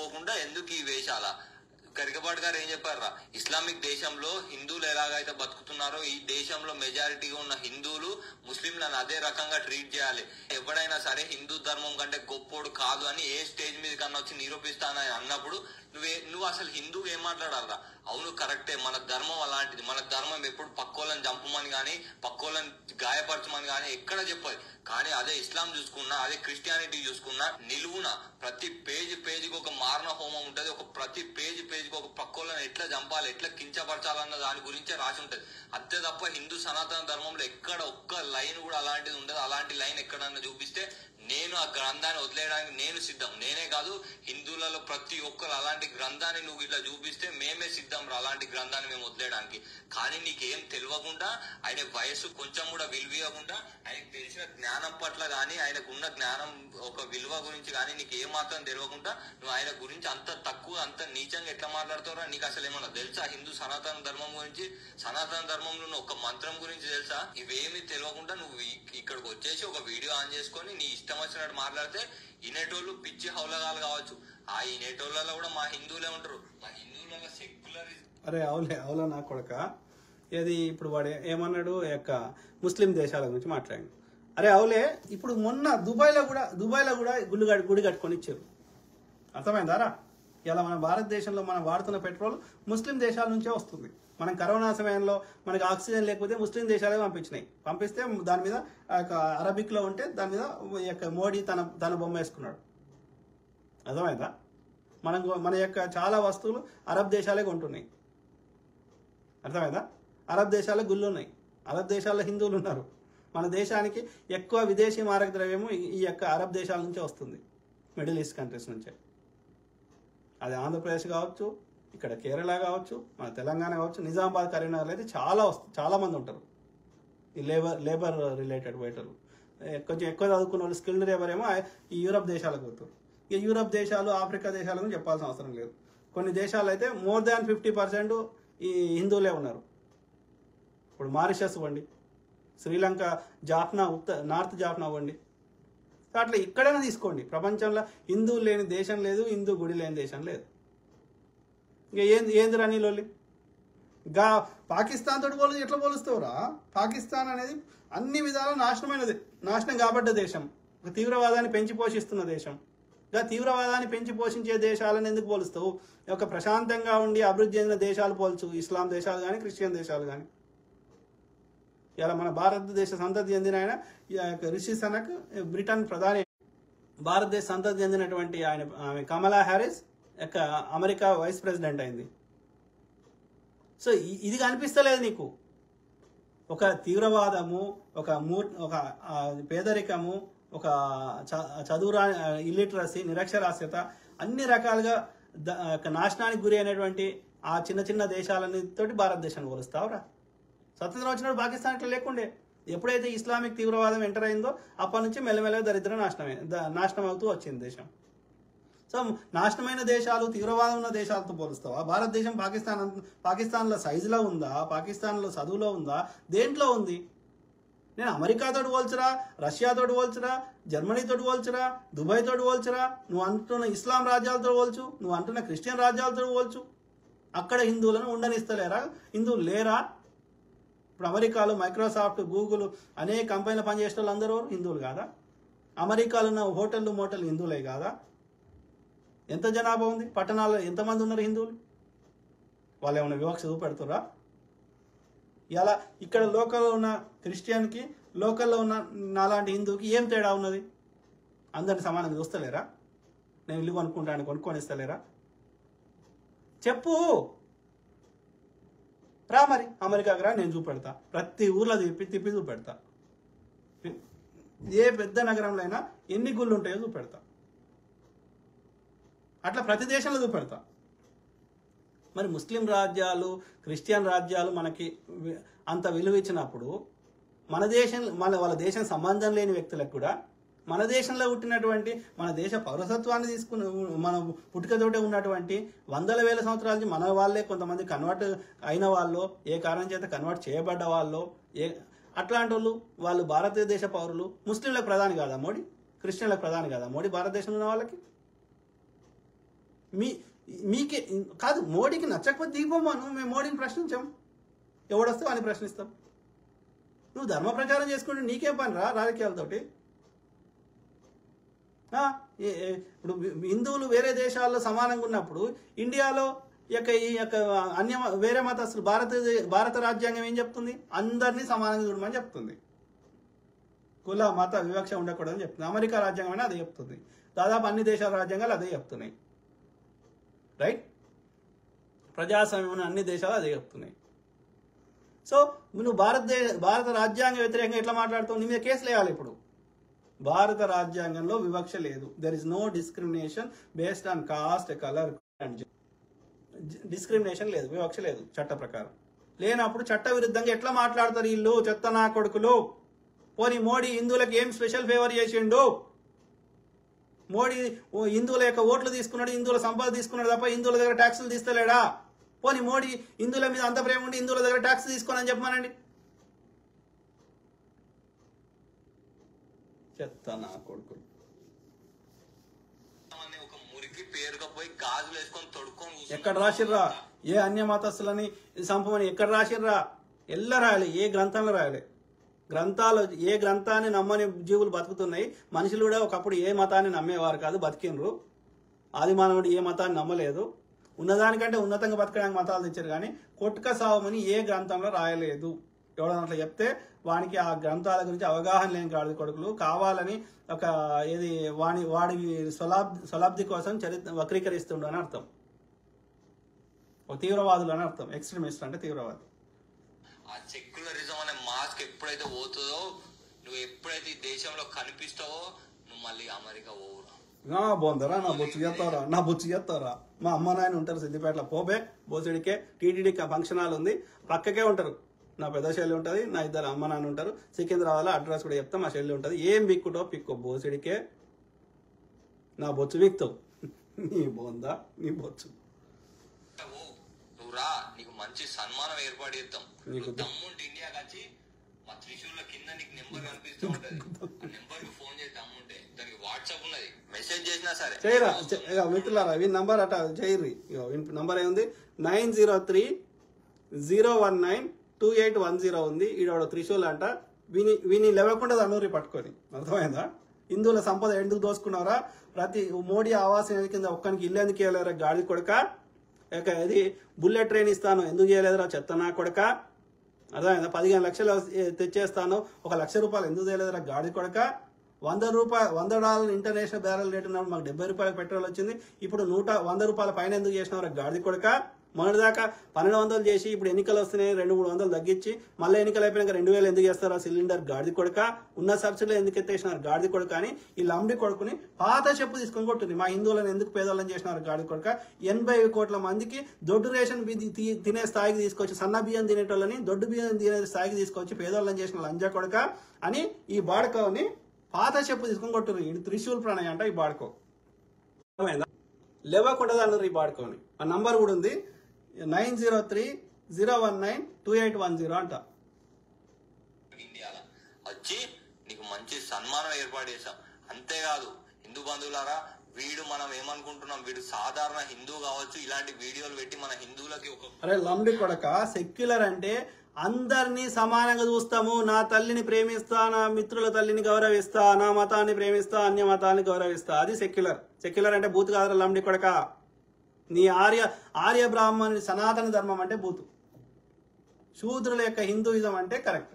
పోకుండా ఎందుకు ఈ వేషాల? గరికపాటి గారు ఏం చెప్పారా? ఇస్లామిక్ దేశంలో హిందువులు ఎలాగైతే బతుకుతున్నారో ఈ దేశంలో మెజారిటీగా ఉన్న హిందువులు ముస్లింలను అదే రకంగా ట్రీట్ చేయాలి. ఎవడైనా సరే హిందూ ధర్మం కంటే గొప్పోడు కాదు అని ఏ స్టేజ్ మీద కన్నా వచ్చి నిరూపిస్తానని అన్నప్పుడు నువ్వు అసలు హిందువు ఏం మాట్లాడాలరా? అవును కరెక్టే, మన ధర్మం అలాంటిది. మన ధర్మం ఎప్పుడు పక్కోళ్ళని చంపమని కానీ పక్కోళ్ళని గాయపరచమని కానీ ఎక్కడ చెప్పదు. కానీ అదే ఇస్లాం చూసుకున్నా, అదే క్రిస్టియానిటీ చూసుకున్నా నిలువున ప్రతి పేజీకి ఒక మారణ హోమం ఉంటది. ప్రతి పేజీకి ఒక పక్కోళ్ళని ఎట్లా చంపాలి, ఎట్లా కించపరచాలన్న దాని గురించే రాసి ఉంటది. అంతే తప్ప హిందూ సనాతన ధర్మంలో ఎక్కడ ఒక్క లైన్ కూడా అలాంటిది ఉండదు. అలాంటి లైన్ ఎక్కడన్నా చూపిస్తే నేను ఆ గ్రంథాన్ని వదిలేయడానికి నేను సిద్ధం. నేనే కాదు, హిందువులలో ప్రతి ఒక్కరు అలాంటి గ్రంథాన్ని నువ్వు ఇట్లా చూపిస్తే మేమే సిద్ధం రా అలాంటి గ్రంథాన్ని మేము వదిలేయడానికి. కానీ నీకేం తెలియకుండా, ఆయన వయసు కొంచెం కూడా విలువకుండా, ఆయనకు తెలిసిన జ్ఞానం పట్ల కానీ ఆయనకున్న జ్ఞానం ఒక విలువ గురించి కానీ నీకు ఏ మాత్రం తెలియకుండా నువ్వు ఆయన గురించి అంత తక్కువ అంత నీచంగా ఎట్లా మాట్లాడుతావురా? నీకు అసలు ఏమన్నా తెలుసా హిందూ సనాతన ధర్మం గురించి? సనాతన ధర్మంలో ఉన్న ఒక మంత్రం గురించి తెలుసా? ఇవేమి తెలియకుండా నువ్వు ఇక్కడికి వచ్చేసి ఒక వీడియో ఆన్ చేసుకొని నీ ఇష్టం వచ్చినట్టు మాట్లాడితే ఇనేటోళ్ళు పిచ్చి హౌలగాలు కావచ్చు. ఆ ఇనేటోళ్ళలో కూడా మా హిందువులే ఉంటారు. మా హిందువులలో సెక్యులరిజం. అరే అవులా నా కొడక, ఏది ఇప్పుడు వాడు ఏమన్నాడు యొక్క ముస్లిం దేశాల గురించి మాట్లాడాడు. అరే అవులే, ఇప్పుడు మొన్న దుబాయ్లో కూడా గుడి కట్టుకొని ఇచ్చారు. అర్థమైందారా? ఇలా మన భారతదేశంలో మనం వాడుతున్న పెట్రోల్ ముస్లిం దేశాల నుంచే వస్తుంది. మనం కరోనా సమయంలో మనకి ఆక్సిజన్ లేకపోతే ముస్లిం దేశాలే పంపిస్తే దాని మీద అరబిక్లో ఉంటే దాని మీద మోడీ తన బొమ్మ వేసుకున్నాడు. అర్థమైందా? మన యొక్క చాలా వస్తువులు అరబ్ దేశాలే కొంటున్నాయి. అర్థమైందా? అరబ్ దేశాల్లో గుళ్ళు ఉన్నాయి, అరబ్ దేశాల్లో హిందువులు ఉన్నారు. మన దేశానికి ఎక్కువ విదేశీ మారక ద్రవ్యము ఈ యొక్క అరబ్ దేశాల నుంచే వస్తుంది, మిడిల్ ఈస్ట్ కంట్రీస్ నుంచే. అది ఆంధ్రప్రదేశ్ కావచ్చు, ఇక్కడ కేరళ కావచ్చు, మన తెలంగాణ కావచ్చు, నిజామాబాద్, కరీంనగర్లో అయితే చాలా మంది ఉంటారు ఈ లేబర్ రిలేటెడ్ వేటర్లు. కొంచెం ఎక్కువ చదువుకున్న వాళ్ళు స్కిల్డ్ లేబర్ ఏమో ఈ యూరప్ దేశాలకు పోతారు. ఈ యూరప్ దేశాలు, ఆఫ్రికా దేశాల గురించి చెప్పాల్సిన అవసరం లేదు. కొన్ని దేశాలు అయితే మోర్ దాన్ 50% ఈ హిందువులే ఉన్నారు. ఇప్పుడు మారిషస్ ఇవ్వండి, శ్రీలంక జాఫ్నా, నార్త్ జాఫ్నా ఇవ్వండి, అట్లా ఇక్కడైనా తీసుకోండి. ప్రపంచంలో హిందువులు లేని దేశం లేదు, హిందూ గుడి లేని దేశం లేదు. ఇక ఏంది రాని లోలి పాకిస్తాన్ తోటి ఎట్లా పోలుస్తావురా? పాకిస్తాన్ అనేది అన్ని విధాలా నాశనం కాబడ్డ దేశం, ఒక తీవ్రవాదాన్ని పెంచి పోషిస్తున్న దేశం. తీవ్రవాదాన్ని పెంచి పోషించే దేశాలను ఎందుకు పోలుస్తావు? ఒక ప్రశాంతంగా ఉండి అభివృద్ధి చెందిన దేశాలు పోల్చు, ఇస్లాం దేశాలు కానీ క్రిస్టియన్ దేశాలు కానీ. ఇలా మన భారతదేశ సంతతి చెందిన ఆయన రిషి సనక్ బ్రిటన్ ప్రధాని, భారతదేశ సంతతి చెందినటువంటి ఆమె కమలా హ్యారిస్ యొక్క అమెరికా వైస్ ప్రెసిడెంట్ అయింది. సో ఇది కనిపిస్తలేదు నీకు? ఒక తీవ్రవాదము, ఒక పేదరికము, ఒక చదువురా ఇల్లిటరసీ, నిరక్షరాస్యత, అన్ని రకాలుగా నాశనానికి గురి అయినటువంటి ఆ చిన్న దేశాలన్నిటితోటి భారతదేశాన్ని పోలుస్తావురా? స్వతంత్రం వచ్చినప్పుడు పాకిస్తాన్ ఇట్లా లేకుండే. ఎప్పుడైతే ఇస్లామిక్ తీవ్రవాదం ఎంటర్ అయిందో అప్పటి నుంచి మెల్లమెల్లగా దరిద్రం నాశనం అవుతూ వచ్చింది దేశం. సో నాశనమైన దేశాలు, తీవ్రవాదం ఉన్న దేశాలతో పోలుస్తావా? భారతదేశం పాకిస్తాన్లో సైజులో ఉందా? పాకిస్తాన్లో చదువులో ఉందా? దేంట్లో ఉంది? నేను అమెరికాతో పోల్చరా, రష్యాతో పోల్చరా, జర్మనీతో పోల్చరా, దుబాయ్ తోటి పోల్చరా, నువ్వు అంటున్న ఇస్లాం రాజ్యాలతో పోల్చు, నువ్వు అంటున్న క్రిస్టియన్ రాజ్యాలతో పోల్చు. అక్కడ హిందువులను ఉండనిస్తలేరా? హిందువులు లేరా? ఇప్పుడు అమెరికాలో మైక్రోసాఫ్ట్, గూగుల్ అనేక కంపెనీలు పనిచేసే వాళ్ళు అందరూ హిందువులు కాదా? అమెరికాలో ఉన్న హోటళ్ళు మోటళ్ళు హిందువులే కాదా? ఎంత జనాభా ఉంది? పట్టణాల్లో ఎంతమంది ఉన్నారు హిందువులు? వాళ్ళు ఏమైనా వివక్ష చూపెడుతురా? ఇలా ఇక్కడ లోకల్లో ఉన్న క్రిస్టియన్కి, లోకల్లో ఉన్న నాలాంటి హిందువుకి ఏం తేడా ఉన్నది? అందరిని సమానంగా చూస్తలేరా? నేను ఇల్లు కొనుక్కొని ఇస్తలేరా? చెప్పు రా, మరి అమెరికాకి రా, నేను చూపెడతా. ప్రతి ఊర్లో తిప్పి చూపెడతా. ఏ పెద్ద నగరంలో అయినా ఎన్ని గుళ్ళు ఉంటాయో చూపెడతా. అట్లా ప్రతి దేశంలో చూపెడతా. మరి ముస్లిం రాజ్యాలు, క్రిస్టియన్ రాజ్యాలు మనకి అంత విలువ ఇచ్చినప్పుడు వాళ్ళ దేశం సంబంధం లేని వ్యక్తులకు కూడా మన దేశంలో పుట్టినటువంటి, మన దేశ పౌరసత్వాన్ని తీసుకుని మన పుట్టుకతోటే ఉన్నటువంటి వందల వేల సంవత్సరాల నుంచి మన వాళ్ళే కొంతమంది కన్వర్ట్ అయిన వాళ్ళు, ఏ కారణం చేత కన్వర్ట్ చేయబడ్డ వాళ్ళు, అట్లాంటి వాళ్ళు భారతదేశ పౌరులు. ముస్లింలకు ప్రధాని కాదా మోడీ? క్రిస్టియన్లకు ప్రధాని కాదా మోడీ? భారతదేశంలో ఉన్న వాళ్ళకి మీకే కాదు, మోడీకి నచ్చకపోతే దిగిపోమాను, మేము మోడీని ప్రశ్నించాం, ఎవడొస్తే వాడిని ప్రశ్నిస్తాం. నువ్వు ధర్మ ప్రచారం చేసుకుంటే నీకేం పని రా రాజకీయాలతోటి? ఇప్పుడు హిందువులు వేరే దేశాల్లో సమానంగా ఉన్నప్పుడు ఇండియాలో ఈ యొక్క వేరే మతస్థులు భారత రాజ్యాంగం ఏం చెప్తుంది? అందరినీ సమానంగా చూడమని చెప్తుంది. కుల మత వివక్ష ఉండకూడదని చెప్తుంది. అమెరికా రాజ్యాంగం అయినా అదే చెప్తుంది. దాదాపు అన్ని దేశాల రాజ్యాంగాలు అదే చెప్తున్నాయి. రైట్? ప్రజాస్వామ్యం అన్ని దేశాలు అదే చెప్తున్నాయి. సో నువ్వు భారత రాజ్యాంగ వ్యతిరేకంగా ఎట్లా మాట్లాడుతావు? నీ మీద కేసులు వేయాలి. ఇప్పుడు భారత రాజ్యాంగంలో వివక్ష లేదు. There is no discrimination based on caste, colour and discrimination లేదు, వివక్ష లేదు చట్ట ప్రకారం. లేనప్పుడు చట్ట విరుద్ధంగా ఎట్లా మాట్లాడతారు వీళ్ళు చెత్త నా కొడుకులు? పోనీ మోడీ హిందువులకు ఏం స్పెషల్ ఫేవర్ చేసిండు? మోడీ హిందువుల యొక్క ఓట్లు తీసుకున్నాడు, హిందువుల సంపద తీసుకున్నాడు తప్ప హిందువుల దగ్గర ట్యాక్సులు తీస్తలేడా? పోనీ మోడీ హిందువుల మీద అంత ప్రేమ ఉండి హిందువుల దగ్గర ట్యాక్స్ తీసుకోనని చెప్పమానండి. చెత్త నా కొడుకులు. ఎక్కడ రాసిర్రా? ఏ అన్య మతస్థులని సంపమని ఎక్కడ రాసిర్రా? ఎల్లా రాయాలి, ఏ గ్రంథంలో రాయాలి. ఏ గ్రంథాన్ని నమ్మని జీవులు బతుకుతున్నాయి. మనుషులు కూడా ఒకప్పుడు ఏ మతాన్ని నమ్మేవారు కాదు, బతికినరు. ఆది మానవుడు ఏ మతాన్ని నమ్మలేదు. ఉన్నదానికంటే ఉన్నతంగా బతకడానికి మతాలు తెచ్చారు, కానీ కొట్టుక సావమని ఏ గ్రంథంలో రాయలేదు. ఎవడన్నా అట్లా చెప్తే వానికి ఆ గ్రంథాల గురించి అవగాహన లేని గాడి కొడుకులు కావాలని ఒక వాడి స్వలాబ్ది కోసం వక్రీకరిస్తుండు అని అర్థం. ఒక తీవ్రవాదులు అని అర్థం. ఎక్స్ట్రీమిస్ట్ అంటే తీవ్రవాది. ఆ సెక్యులరిజం అనే మాస్క్ ఎప్పుడైతే పోతుందో, నువ్వు ఎప్పుడైతే ఈ దేశంలో కనిపిస్తావో, నువ్వు మళ్ళీ అమెరికా పోవురా. బోందరా, నా బొచ్చు చేస్తారా? మా అమ్మ నాయన ఉంటారు సిద్దిపేటలో. పోబే బోసుడికే టీటీడీకి ఫంక్షన్ హాల్ ఉంది, పక్కకే ఉంటారు. నా పెద్ద శైలి ఉంటుంది, నా ఇద్దరు అమ్మ నాన్న ఉంటారు. సికింద్రాబాద్లో అడ్రస్ కూడా చెప్తా, మా శైలి ఉంటుంది. ఏం బిక్కుటో పిక్కో, బోసుడికే నా బొచ్చు బిక్తావు. నీ బోందా, నీ బొచ్చు. నువ్వురా, నీకు మంచి సన్మానం ఏర్పాటు చేద్దాం. నీకు దమ్ముంటే ఇండియాకి వచ్చి మా త్రిశూల కింద నీకు నెంబర్ కనిపిస్తూ ఉంటది. ఆ నెంబర్ కి ఫోన్ చేసి దమ్ముంటే దానికి వాట్సాప్ ఉన్నది, మెసేజ్ చేసినా సరే చేయరా. మిత్రులారా, ఈ నంబర్ అట చేయర్రి. నంబర్ ఏముంది? 903-019-2810 ఉంది. ఈడోడ త్రిశూల్ అంట. వీని లేవకుండా అనూరి పట్టుకొని. అర్థమైందా? హిందువుల సంపద ఎందుకు దోసుకున్నారా? ప్రతి మోడీ ఆవాస్ కింద ఒక్కనికి ఇల్లు ఎందుకు ఇవ్వలేరా గాడి కొడక? ఇది బుల్లెట్ ట్రైన్ ఇస్తాను ఎందుకు చేయలేదురా చెత్త నా కొడక? అర్థమైందా? 15 లక్షలు తెచ్చేస్తాను, 1 లక్ష రూపాయలు ఎందుకు చేయలేదురా గాడి కొడక? $100 ఇంటర్నేషనల్ బ్యారెల్ రేట్ ఉన్నప్పుడు మాకు $70 పెట్రోల్ వచ్చింది. ఇప్పుడు $100 పైన ఎందుకు చేసినవరా గాడి కొడక? మొన్నటిదాకా 1200 చేసి ఇప్పుడు ఎన్నికలు వస్తున్నాయి 200-300 తగ్గించి మళ్ళీ ఎన్నికలు అయిపోయినాక 2000 ఎందుకు చేస్తారా సిలిండర్ గాడిది కొడక? ఉన్న సబ్సిడీలు ఎందుకు ఎత్తేసినారు గాడిది కొడక అని ఈ లంబడి కొడుకుని పాత చెప్పు తీసుకొని కొట్టుంది. మా హిందువులను ఎందుకు పేదలను చేసినారు గాడిది కొడక? 80 కోట్ల మందికి దొడ్డు రేషన్ తినే స్థాయికి తీసుకొచ్చి, సన్న బియ్యం తినేటోళ్ళని దొడ్డు బియ్యం తినే స్థాయికి తీసుకొచ్చి పేదోళ్ళని చేసిన లంజా కొడక అని ఈ బాడకోని పాత చెప్పు తీసుకొని కొట్టుర్రు. ఈ త్రిశూల్ ప్రణయ్ అంట ఈ బాడకో. లేవకుండా అన్నారు ఈ బాడకోని. ఆ నంబర్ కూడా ఉంది, 903-019-2810 అంట. ఇండియాలో వచ్చి నీకు మంచి సన్మానం ఏర్పాటు చేశాం. అంతేకాదు హిందూ బంధువులారా, వీడు మనం ఏమనుకుంటున్నాం, వీడు సాధారణ హిందూ కావచ్చు, ఇలాంటి వీడియోలు పెట్టి మన హిందువులకి అరే లంబడి కొడక, సెక్యులర్ అంటే అందరినీ సమానంగా చూస్తాము. నా తల్లిని ప్రేమిస్తా, నా మిత్రుల తల్లిని గౌరవిస్తా, నా మతాన్ని ప్రేమిస్తా, అన్య మతాన్ని గౌరవిస్తా. అది సెక్యులర్. సెక్యులర్ అంటే బూతు కాదు లంబడి కొడక. నీ ఆర్య బ్రాహ్మణి సనాతన ధర్మం అంటే బూతు. శూద్రుల యొక్క హిందూయిజం అంటే కరెక్ట్.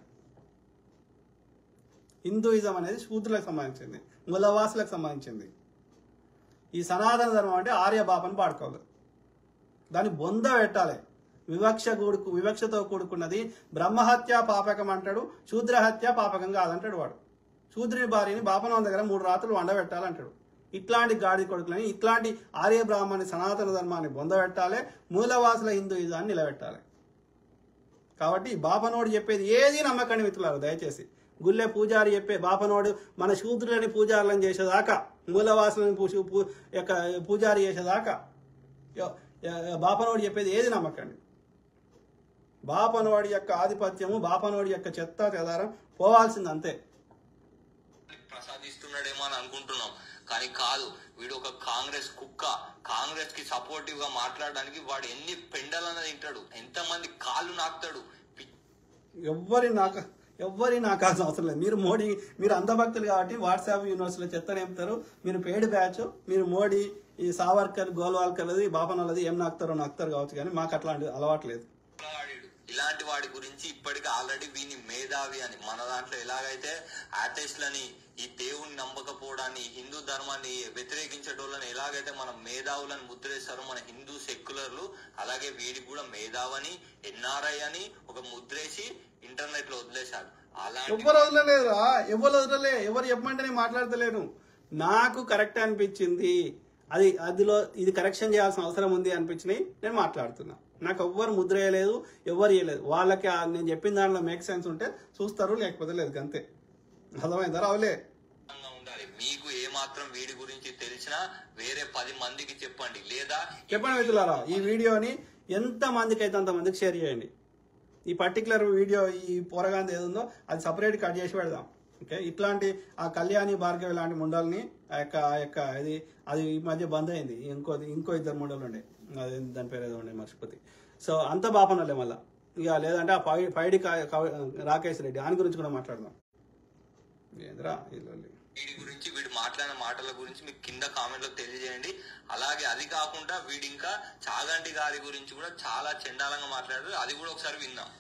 హిందూయిజం అనేది శూద్రులకు సంబంధించింది, మూలవాసులకు సంబంధించింది. ఈ సనాతన ధర్మం అంటే ఆర్య బాపని పాడుకోవాలి, దాన్ని బొంద పెట్టాలి. వివక్షతో కూడుకున్నది. బ్రహ్మహత్య పాపకం అంటాడు, శూద్రహత్య పాపకం కాదంటాడు వాడు. శూద్రుని భార్యని బాపనం దగ్గర 3 రాత్రులు వండబెట్టాలంటాడు. ఇట్లాంటి గాడి కొడుకులని, ఇట్లాంటి ఆర్య బ్రాహ్మణి సనాతన ధర్మాన్ని బొందబెట్టాలి, మూలవాసుల హిందూయిజాన్ని నిలబెట్టాలి. కాబట్టి బాపనోడు చెప్పేది ఏది నమ్మకండి మిత్రులారు. దయచేసి గుళ్ళె పూజారి చెప్పే బాపనోడు మన శూద్రులని పూజారులను చేసేదాకా, మూలవాసులను పూజారి చేసేదాకా బాపనోడు చెప్పేది ఏది నమ్మకండి. బాపనోడి యొక్క ఆధిపత్యము, బాపనోడి యొక్క చెత్త చెదారం పోవాల్సింది అంతే. ప్రసాదిస్తున్నాడేమో అని అనుకుంటున్నాం, కానీ కాదు, వీడు ఒక కాంగ్రెస్ కుక్క. కాంగ్రెస్ కి సపోర్టివ్ గా మాట్లాడడానికి వాడు ఎన్ని పెండలన్న తింటాడు, ఎంతమంది కాళ్ళు నాకుతాడు. ఎవ్వరి నాకాల్సిన అవసరం లేదు. మీరు మోడీ, మీరు అంధభక్తులు కాబట్టి వాట్సాప్ యూనివర్సిటీలో చెత్త నేపుతారు. మీరు పెయిడ్ బ్యాచ్, మీరు మోడీ, ఈ సావర్కర్, గోల్వాల్కర్, బాపన్ వాళ్ళది ఏం నాకుతారు కావచ్చు, కానీ మాకు అట్లాంటి అలవాట్లేదు. ఇలాంటి వాడి గురించి ఇప్పటికీ ఆల్రెడీ వీని మేధావి అని మన దాంట్లో ఎలాగైతే ఆథెయిస్ట్లని, ఈ దేవుని నమ్మకపోవడాన్ని, హిందూ ధర్మాన్ని వ్యతిరేకించేటోళ్ళని ఎలాగైతే మన మేధావులను ముద్రేస్తారో మన హిందూ సెక్యులర్లు, అలాగే వీడికి కూడా మేధావని, ఎన్ఆర్ఐ అని ఒక ముద్రేసి ఇంటర్నెట్ లో వదిలేశాడు. ఎవరు వదలలేదురా, ఎవరు చెప్పమంటే నేను మాట్లాడతలేను. నాకు కరెక్ట్ అనిపించింది, అదిలో ఇది కరెక్షన్ చేయాల్సిన అవసరం ఉంది అనిపించినాయి, నేను మాట్లాడుతున్నా. నాకు ఎవ్వరు ముద్ర వేయలేదు, ఎవరు వేయలేదు. వాళ్ళకి నేను చెప్పిన దాంట్లో మేక్ సెన్స్ ఉంటే చూస్తారు, లేకపోతే లేదు, అంతే. అర్థమైందా? రావులే. ఉండాలి. మీకు ఏ మాత్రం వీడి గురించి తెలిసినా వేరే 10 మందికి చెప్పండి, లేదా చెప్పండి మిత్రులారా. ఈ వీడియోని ఎంత మందికి అయితే అంత మందికి షేర్ చేయండి. ఈ పర్టికులర్ వీడియో, ఈ పోరగాంది ఏదుందో అది సపరేట్ కట్ చేసి పెడదాం. ఓకే, ఇట్లాంటి ఆ కళ్యాణి, భార్గవి లాంటి ముండల్ని అది ఈ మధ్య బంద్ అయింది. ఇంకో 2 ముండలు ఉండే, అది దాని పేరు ఏదో ఉండే మర్చిపోతే. సో అంత బాపనలే మళ్ళా. ఇక లేదంటే ఆ పైడి రాకేష్ రెడ్డి ఆయన గురించి కూడా మాట్లాడదాం. ఏంద్రా వీడి గురించి, వీడు మాట్లాడిన మాటల గురించి మీకు కింద కామెంట్ లో తెలియజేయండి. అలాగే అది కాకుండా వీడి ఇంకా చాగంటి గారి గురించి కూడా చాలా చండాలంగా మాట్లాడారు, అది కూడా ఒకసారి విందాం.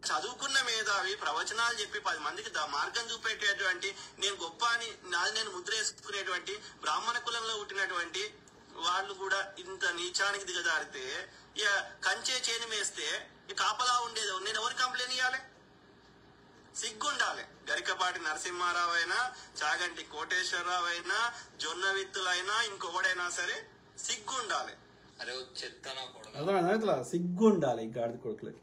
చదువుకున్న మేధావి ప్రవచనాలు చెప్పి 10 మందికి మార్గం చూపేటటువంటి, నేను గొప్ప అని నాది నేను ముద్ర వేసుకునేటువంటి బ్రాహ్మణ కులంలో పుట్టినటువంటి వాళ్ళు కూడా ఇంత నీచానికి దిగజారితే, ఇక కంచే చేని వేస్తే కాపలా ఉండేది నేను ఎవరు కంప్లైంట్ ఇవ్వాలి? సిగ్గుండాలి. గరికపాటి నరసింహారావు అయినా, చాగంటి కోటేశ్వరరావు అయినా, జొన్న విత్తులైనా, ఇంకొకడైనా సరే సిగ్గుండాలి. అరే సిగ్గుండాలి. ఈ గాడిద కొడుకులకి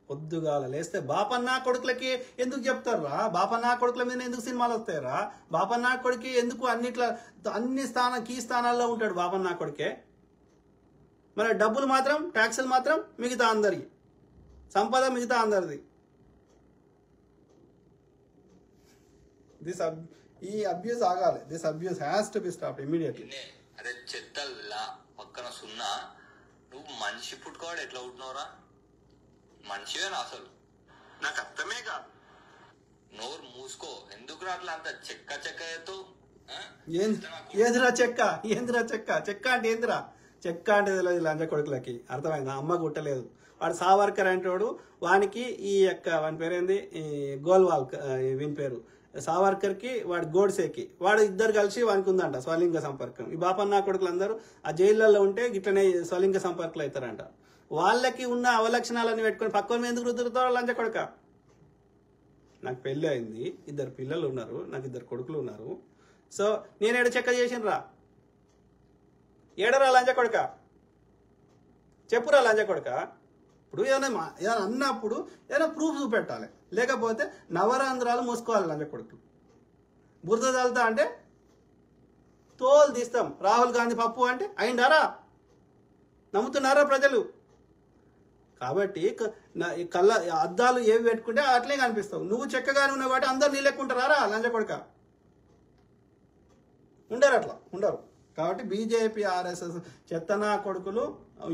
పొద్దుగాల లేస్తే బాపన్నా కొడుకులకి ఎందుకు చెప్తారా? బాపన్నా కొడుకుల మీద ఎందుకు సినిమాలు వస్తాయరా? బాపన్నా కొడుకు ఎందుకు అన్ని కీ స్థానాల్లో ఉంటాడు బాపన్నా కొడుకే. మరి డబ్బులు మాత్రం, ట్యాక్సులు మాత్రం మిగతా అందరికి, సంపద మిగతా అందరిది. ఈ అబ్యూస్ ఆగాలి. This abuse has to be stop immediately. అరే చెత్తల్లా పక్కన సున్నా, నువ్వు మనిషి పుట్టుకోవాడు ఎట్లా ఉంటున్నావురా? మనిషివేనా అసలు? నాకు అర్థమే కాదు. నోరు మూసుకో, ఎందుకు అట్లా అంత చెక్క ఎత్తు? ఏందిరా చెక్క? చెక్క అంటే ఏందిరా? చెక్క అంటే తెలియదు లంచ కొడుకులకి. అర్థమైందా? అమ్మ గుట్టలేదు. వాడు సావర్కర్ అంటాడు, వానికి వాని పేరేంది, ఈ గోల్వాల్ వీని పేరు సావర్కర్ కి, వాడు గోడ్సేకి, వాడు ఇద్దరు కలిసి వానికి ఉందంట స్వలింగ సంపర్కం. ఈ బాపన్న కొడుకులు అందరూ ఆ జైళ్ళల్లో ఉంటే గిట్లనే స్వలింగ సంపర్కులు అవుతారంట. వాళ్ళకి ఉన్న అవలక్షణాలని పెట్టుకుని పక్కన ఎందుకు రుద్దుతావు లంచ కొడుక? నాకు పెళ్ళి అయింది, 2 పిల్లలు ఉన్నారు, నాకు 2 కొడుకులు ఉన్నారు. సో నేను ఏడ చెక్క చేసినరా? ఏడరా లంచ కొడుక? చెప్పురా లంచ కొడుక. ఇప్పుడు ఏదైనా అన్నప్పుడు ఏదైనా ప్రూఫ్ చూపెట్టాలి, లేకపోతే నవరాంధ్రాలు మూసుకోవాలి లంచ కొడుకులు. బురద చల్లుతా అంటే తోలు తీస్తాం. రాహుల్ గాంధీ పప్పు అంటే అయిండారా? నమ్ముతున్నారా ప్రజలు? కాబట్టి అద్దాలు ఏవి పెట్టుకుంటే అట్లే కనిపిస్తావు. నువ్వు చెక్కగానే ఉన్నావు కాబట్టి అందరు నీ లెక్క ఉంటారా లంచ కొడుక? ఉండరు, అట్లా ఉండరు. కాబట్టి బీజేపీ, ఆర్ఎస్ఎస్ చెత్తనా కొడుకులు.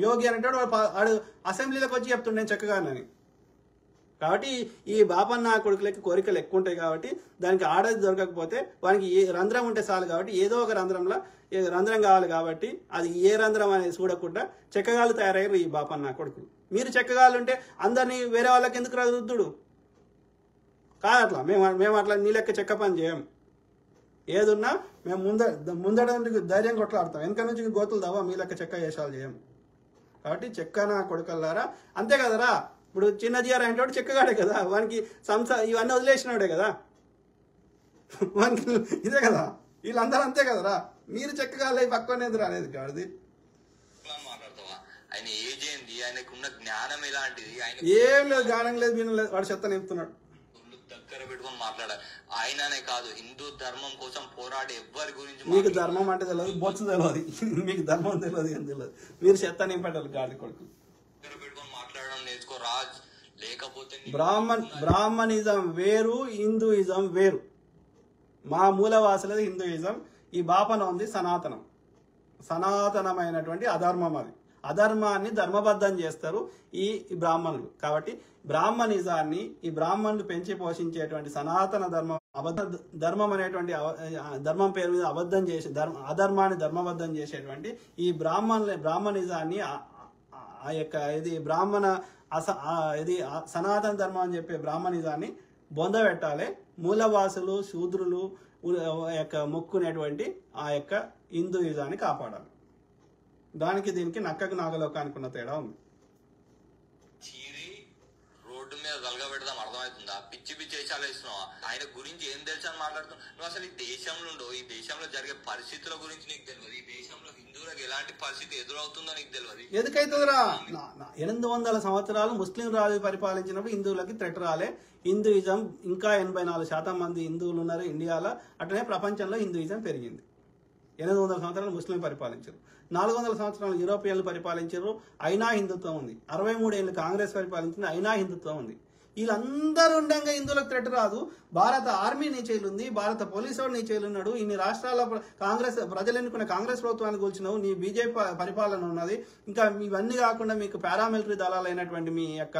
యోగి అనేటాడు వాడు అసెంబ్లీలోకి వచ్చి చెప్తుండే నేను చెక్కగానని. కాబట్టి ఈ బాపన్న కొడుకులకి కోరికలు ఎక్కువ ఉంటాయి కాబట్టి దానికి ఆడది దొరకకపోతే వానికి ఏ రంధ్రం ఉంటే చాలు. కాబట్టి ఏదో ఒక రంధ్రం కావాలి కాబట్టి అది ఏ రంధ్రం అనేది చూడకుండా చెక్కగాళ్ళు తయారయ్యారు ఈ బాపన్న కొడుకులు. మీరు చెక్కగాళ్ళు ఉంటే అందరినీ వేరే వాళ్ళకి ఎందుకు రుద్దుడు? కాదట్లా. మేము అట్లా నీ లెక్క చెక్క పని చేయం. ఏదున్నా మేము ముందడ ధైర్యం కొట్లాడతాం, వెనక నుంచి గోతులు తవ్వ మీ లెక్క చెక్క చేసాలు చేయం. కాబట్టి చెక్కన కొడుకల్లారా, అంతే కదరా. ఇప్పుడు చిన్నజీఆర్ అంటే చెక్కగాడే కదా, వానికి ఇవన్నీ వదిలేసినాడే కదా, వానికి ఇదే కదా. వీళ్ళందరూ అంతే కదరా. మీరు చెక్కగాలే పక్కనేది రాలేదు గాడిది. ఆయన ఏజ్ ఏంది, ఆయనకున్న జ్ఞానం ఎలాంటిది? ఏం లేదు, జ్ఞానం లేదు, వినం లేదు, వాడు చెత్త నింపుతున్నాడు. దగ్గర పెట్టుకొని మాట్లాడాలి. ఆయననే కాదు, హిందూ ధర్మం కోసం పోరాడే ఎవ్వరి గురించి. మీకు ధర్మం అంటే తెలియదు, బొచ్చు తెలియదు, మీకు ధర్మం తెలియదు, ఏం తెలియదు. మీరు చెత్త నింపేటారు గాడి కొడుకు. దగ్గర పెట్టుకొని మాట్లాడడం నేర్చుకో రాజ్. లేకపోతే బ్రాహ్మణిజం వేరు, హిందూయిజం వేరు. మా మూలవాసులది హిందూయిజం. ఈ బాపన ఉంది సనాతనం, సనాతనమైనటువంటి అధర్మం. అది అధర్మాన్ని ధర్మబద్ధం చేస్తారు ఈ బ్రాహ్మణులు. కాబట్టి బ్రాహ్మణిజాన్ని ఈ బ్రాహ్మణులు పెంచి పోషించేటువంటి సనాతన ధర్మం ధర్మం అనేటువంటి ధర్మం పేరు మీద అబద్ధం చేసి అధర్మాన్ని ధర్మబద్ధం చేసేటువంటి ఈ బ్రాహ్మణిజాన్ని ఆ యొక్క ఇది ఇది సనాతన ధర్మం అని చెప్పే బ్రాహ్మణిజాన్ని బొందబెట్టాలి. మూలవాసులు శూద్రులు యొక్క మొక్కునేటువంటి ఆ యొక్క హిందూయిజాన్ని కాపాడాలి. దానికి దీనికి నక్కకు నాగలోకానికి ఉన్న తేడా ఉంది. చీరి రోడ్డు మీద తలగబెడదాం అర్థమవుతుందా? పిచ్చి పిచ్చి వేషాలు వేస్తున్నావా? ఆయన గురించి ఏం తెలుసు అని మాట్లాడుతున్నావు నువ్వు? అసలు ఈ దేశంలో ఈ దేశంలో జరిగే పరిస్థితుల గురించి నీకు తెలియదు. ఈ దేశంలో హిందువులకు ఎలాంటి పరిస్థితి ఎదురవుతుందో నీకు తెలియదు. ఎందుకైతుందిరా? 800 సంవత్సరాలు ముస్లిం రాజు పరిపాలించినప్పుడు హిందువులకి థ్రెట్ రాలే. హిందూయిజం ఇంకా 84% మంది హిందువులు ఉన్నారు ఇండియాలో. అట్లనే ప్రపంచంలో హిందూయిజం పెరిగింది. 800 సంవత్సరాలు ముస్లిం పరిపాలించారు, 400 సంవత్సరాలు యూరోపియన్లు పరిపాలించారు, అయినా హిందుత్వం ఉంది. 63 ఏళ్ళు కాంగ్రెస్ పరిపాలించింది, అయినా హిందుత్వం ఉంది. వీళ్ళందరూ ఉండగా హిందువులకు థ్రెట్ రాదు. భారత ఆర్మీ నీచేలుంది, భారత పోలీసు వాడు నీచేలున్నాడు. ఇన్ని రాష్ట్రాల కాంగ్రెస్ ప్రజలు ఎన్నుకున్న కాంగ్రెస్ ప్రభుత్వాన్ని కూల్చినావు. నీ బీజేపీ పరిపాలన ఉన్నది. ఇంకా ఇవన్నీ కాకుండా మీకు పారామిలిటరీ దళాలైనటువంటి మీ యొక్క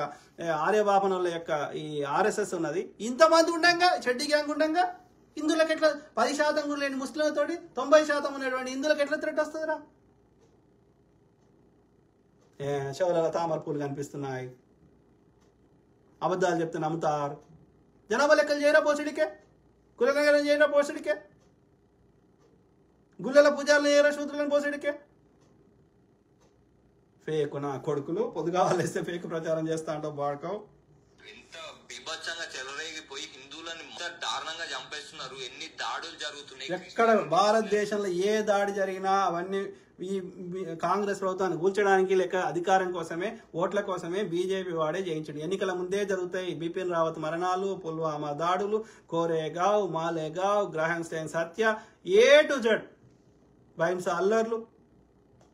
ఆర్యబాపనుల యొక్క ఈ ఆర్ఎస్ఎస్ ఉన్నది. ఇంతమంది ఉండగా చెడ్డి గ్యాంగ్ ఉండగా హిందువులకు ఎట్లా 10% కూడా లేని ముస్లింలతోటి 90% ఉన్నటువంటి హిందువులకు ఎట్లా థ్రెట్ వస్తుందిరా? చెవులలో తామర పూలు కనిపిస్తున్నాయి, అబద్ధాలు చెప్తే నమ్ముతారు. జనాభా లెక్కలు చేయరా పోసుడికే, కులనగరం చేయరా పోసుడికే, గుళ్ళల పూజలు చేయరా శూద్రులను పోసుడికే. ఫేక్ నా కొడుకులు పొద్దుగా వాళ్ళేస్తే ఫేక్ ప్రచారం చేస్తా అంటావు బాడుకోవు. ఎంత బీభత్సంగా చెలరేగిపోయి హిందువులని దారుణంగా చంపేస్తున్నారు. ఎన్ని దాడులు జరుగుతున్నాయి. ఎక్కడ భారతదేశంలో ఏ దాడి జరిగినా అవన్నీ ఈ కాంగ్రెస్ ప్రభుత్వాన్ని కూల్చడానికి లేక అధికారం కోసమే ఓట్ల కోసమే బీజేపీ వాడే చేయించండి. ఎన్నికల ముందే జరుగుతాయి బిపిన్ రావత్ మరణాలు, పుల్వామా దాడులు, కోరేగావ్, మాలేగావ్, గ్రహం స్టైన్ హత్య, ఏ టు జెడ్ భైంస అల్లర్లు,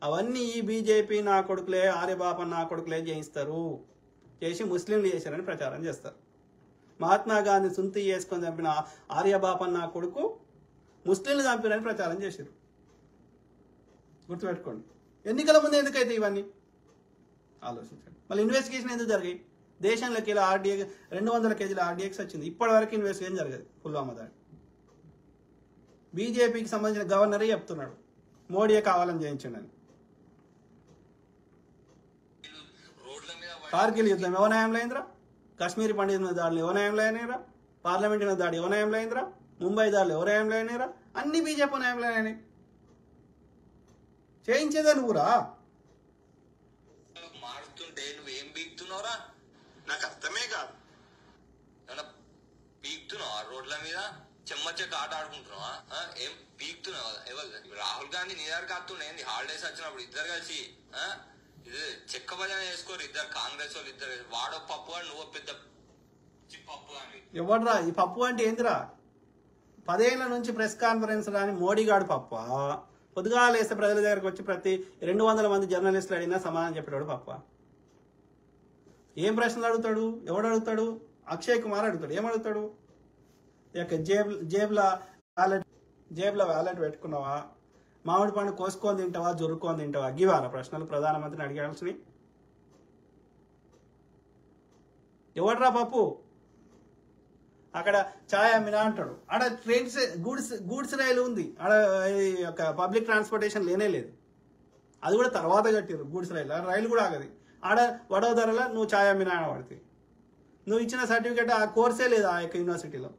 అవన్నీ ఈ బీజేపీ నా కొడుకులే ఆర్యబాపన్ నా కొడుకులే చేయిస్తారు. చేసి ముస్లింలు చేశారని ప్రచారం చేస్తారు. మహాత్మా గాంధీ సుంతి చేసుకొని చంపిన ఆర్యబాపన్ నా కొడుకు ముస్లింలు చంపిరని ప్రచారం చేశారు. గుర్తుపెట్టుకోండి. ఎన్నికల ముందు ఎందుకైతే ఇవన్నీ ఆలోచించండి. మళ్ళీ ఇన్వెస్టిగేషన్ ఎందుకు జరిగాయి? దేశంలోకి ఇలా 200 కేజీల ఆర్డీఎక్స్ వచ్చింది. ఇప్పటి వరకు ఇన్వెస్టిగేషన్ జరగదు. పుల్వామా దాడి బీజేపీకి సంబంధించిన గవర్నరే చెప్తున్నాడు మోడీయే కావాలని చేయించండి అని. కార్గిల్ యుద్ధం ఎవరి న్యాయంలో అయిందిరా? కాశ్మీరీ పండితుల మీద దాడులు ఎవరి న్యాయంలో అయినాయిరా? పార్లమెంట్ మీద దాడి ఎవరి న్యాయంలో అయిందిరా? ముంబై దాడులు ఎవరి న్యాయంలో అయినాయిరా? అన్ని బీజేపీ న్యాయంలో అయినాయి. చేయించేదా నువ్వురా? మారుతుంటే నువ్వేం బీక్తున్నావురా? నాకు అర్థమే కాదు. ఏమన్నా పీక్తున్నావా రోడ్ల మీద? చెమ్మచెక్క ఆట ఆడుకుంటున్నావా? ఏం పీక్తున్నావా? రాహుల్ గాంధీ నీ దగ్గర కాస్తుండే హాలిడేస్ వచ్చినప్పుడు ఇద్దరు కలిసి ఇది చెక్క భజన చేసుకోరు ఇద్దరు కాంగ్రెస్ వాళ్ళు ఇద్దరు. వాడో పప్పు అని నువ్వు పెద్ద పప్పు అని. ఎవడ్రా ఈ పప్పు అంటే ఏందిరా? 10 ఏళ్ల నుంచి ప్రెస్ కాన్ఫరెన్స్ రాని మోడీగాడు పప్ప. పొద్దుగా లేస్తే ప్రజల దగ్గరకు వచ్చి ప్రతి 200 మంది జర్నలిస్టులు అడిగినా సమాధానం చెప్పేవాడు పప్ప. ఏం ప్రశ్నలు అడుగుతాడు? ఎవడు అడుగుతాడు? అక్షయ్ కుమార్ అడుగుతాడు. ఏమడుగుతాడు? ఇక జేబులో వ్యాలెట్ పెట్టుకున్నావా? మామిడి పండు కోసుకొని తింటావా? జొరుక్కొని తింటావా? గివారా ప్రశ్నలు ప్రధానమంత్రిని అడిగాల్సినవి? ఎవడ్రా పప్పు? అక్కడ ఛాయ్ అమ్మినా అంటాడు. ఆడ ట్రైన్స్ గూడ్స్ రైలు ఉంది. ఆడ ఒక పబ్లిక్ ట్రాన్స్పోర్టేషన్ లేనే లేదు. అది కూడా తర్వాత కట్టారు గూడ్స్ రైలు. రైలు కూడా ఆగది. ఆడ వడోదరలో నువ్వు ఛాయ్ అమ్మినా పడితే నువ్వు ఇచ్చిన సర్టిఫికేట్ ఆ కోర్సే లేదు ఆ యొక్క యూనివర్సిటీలో.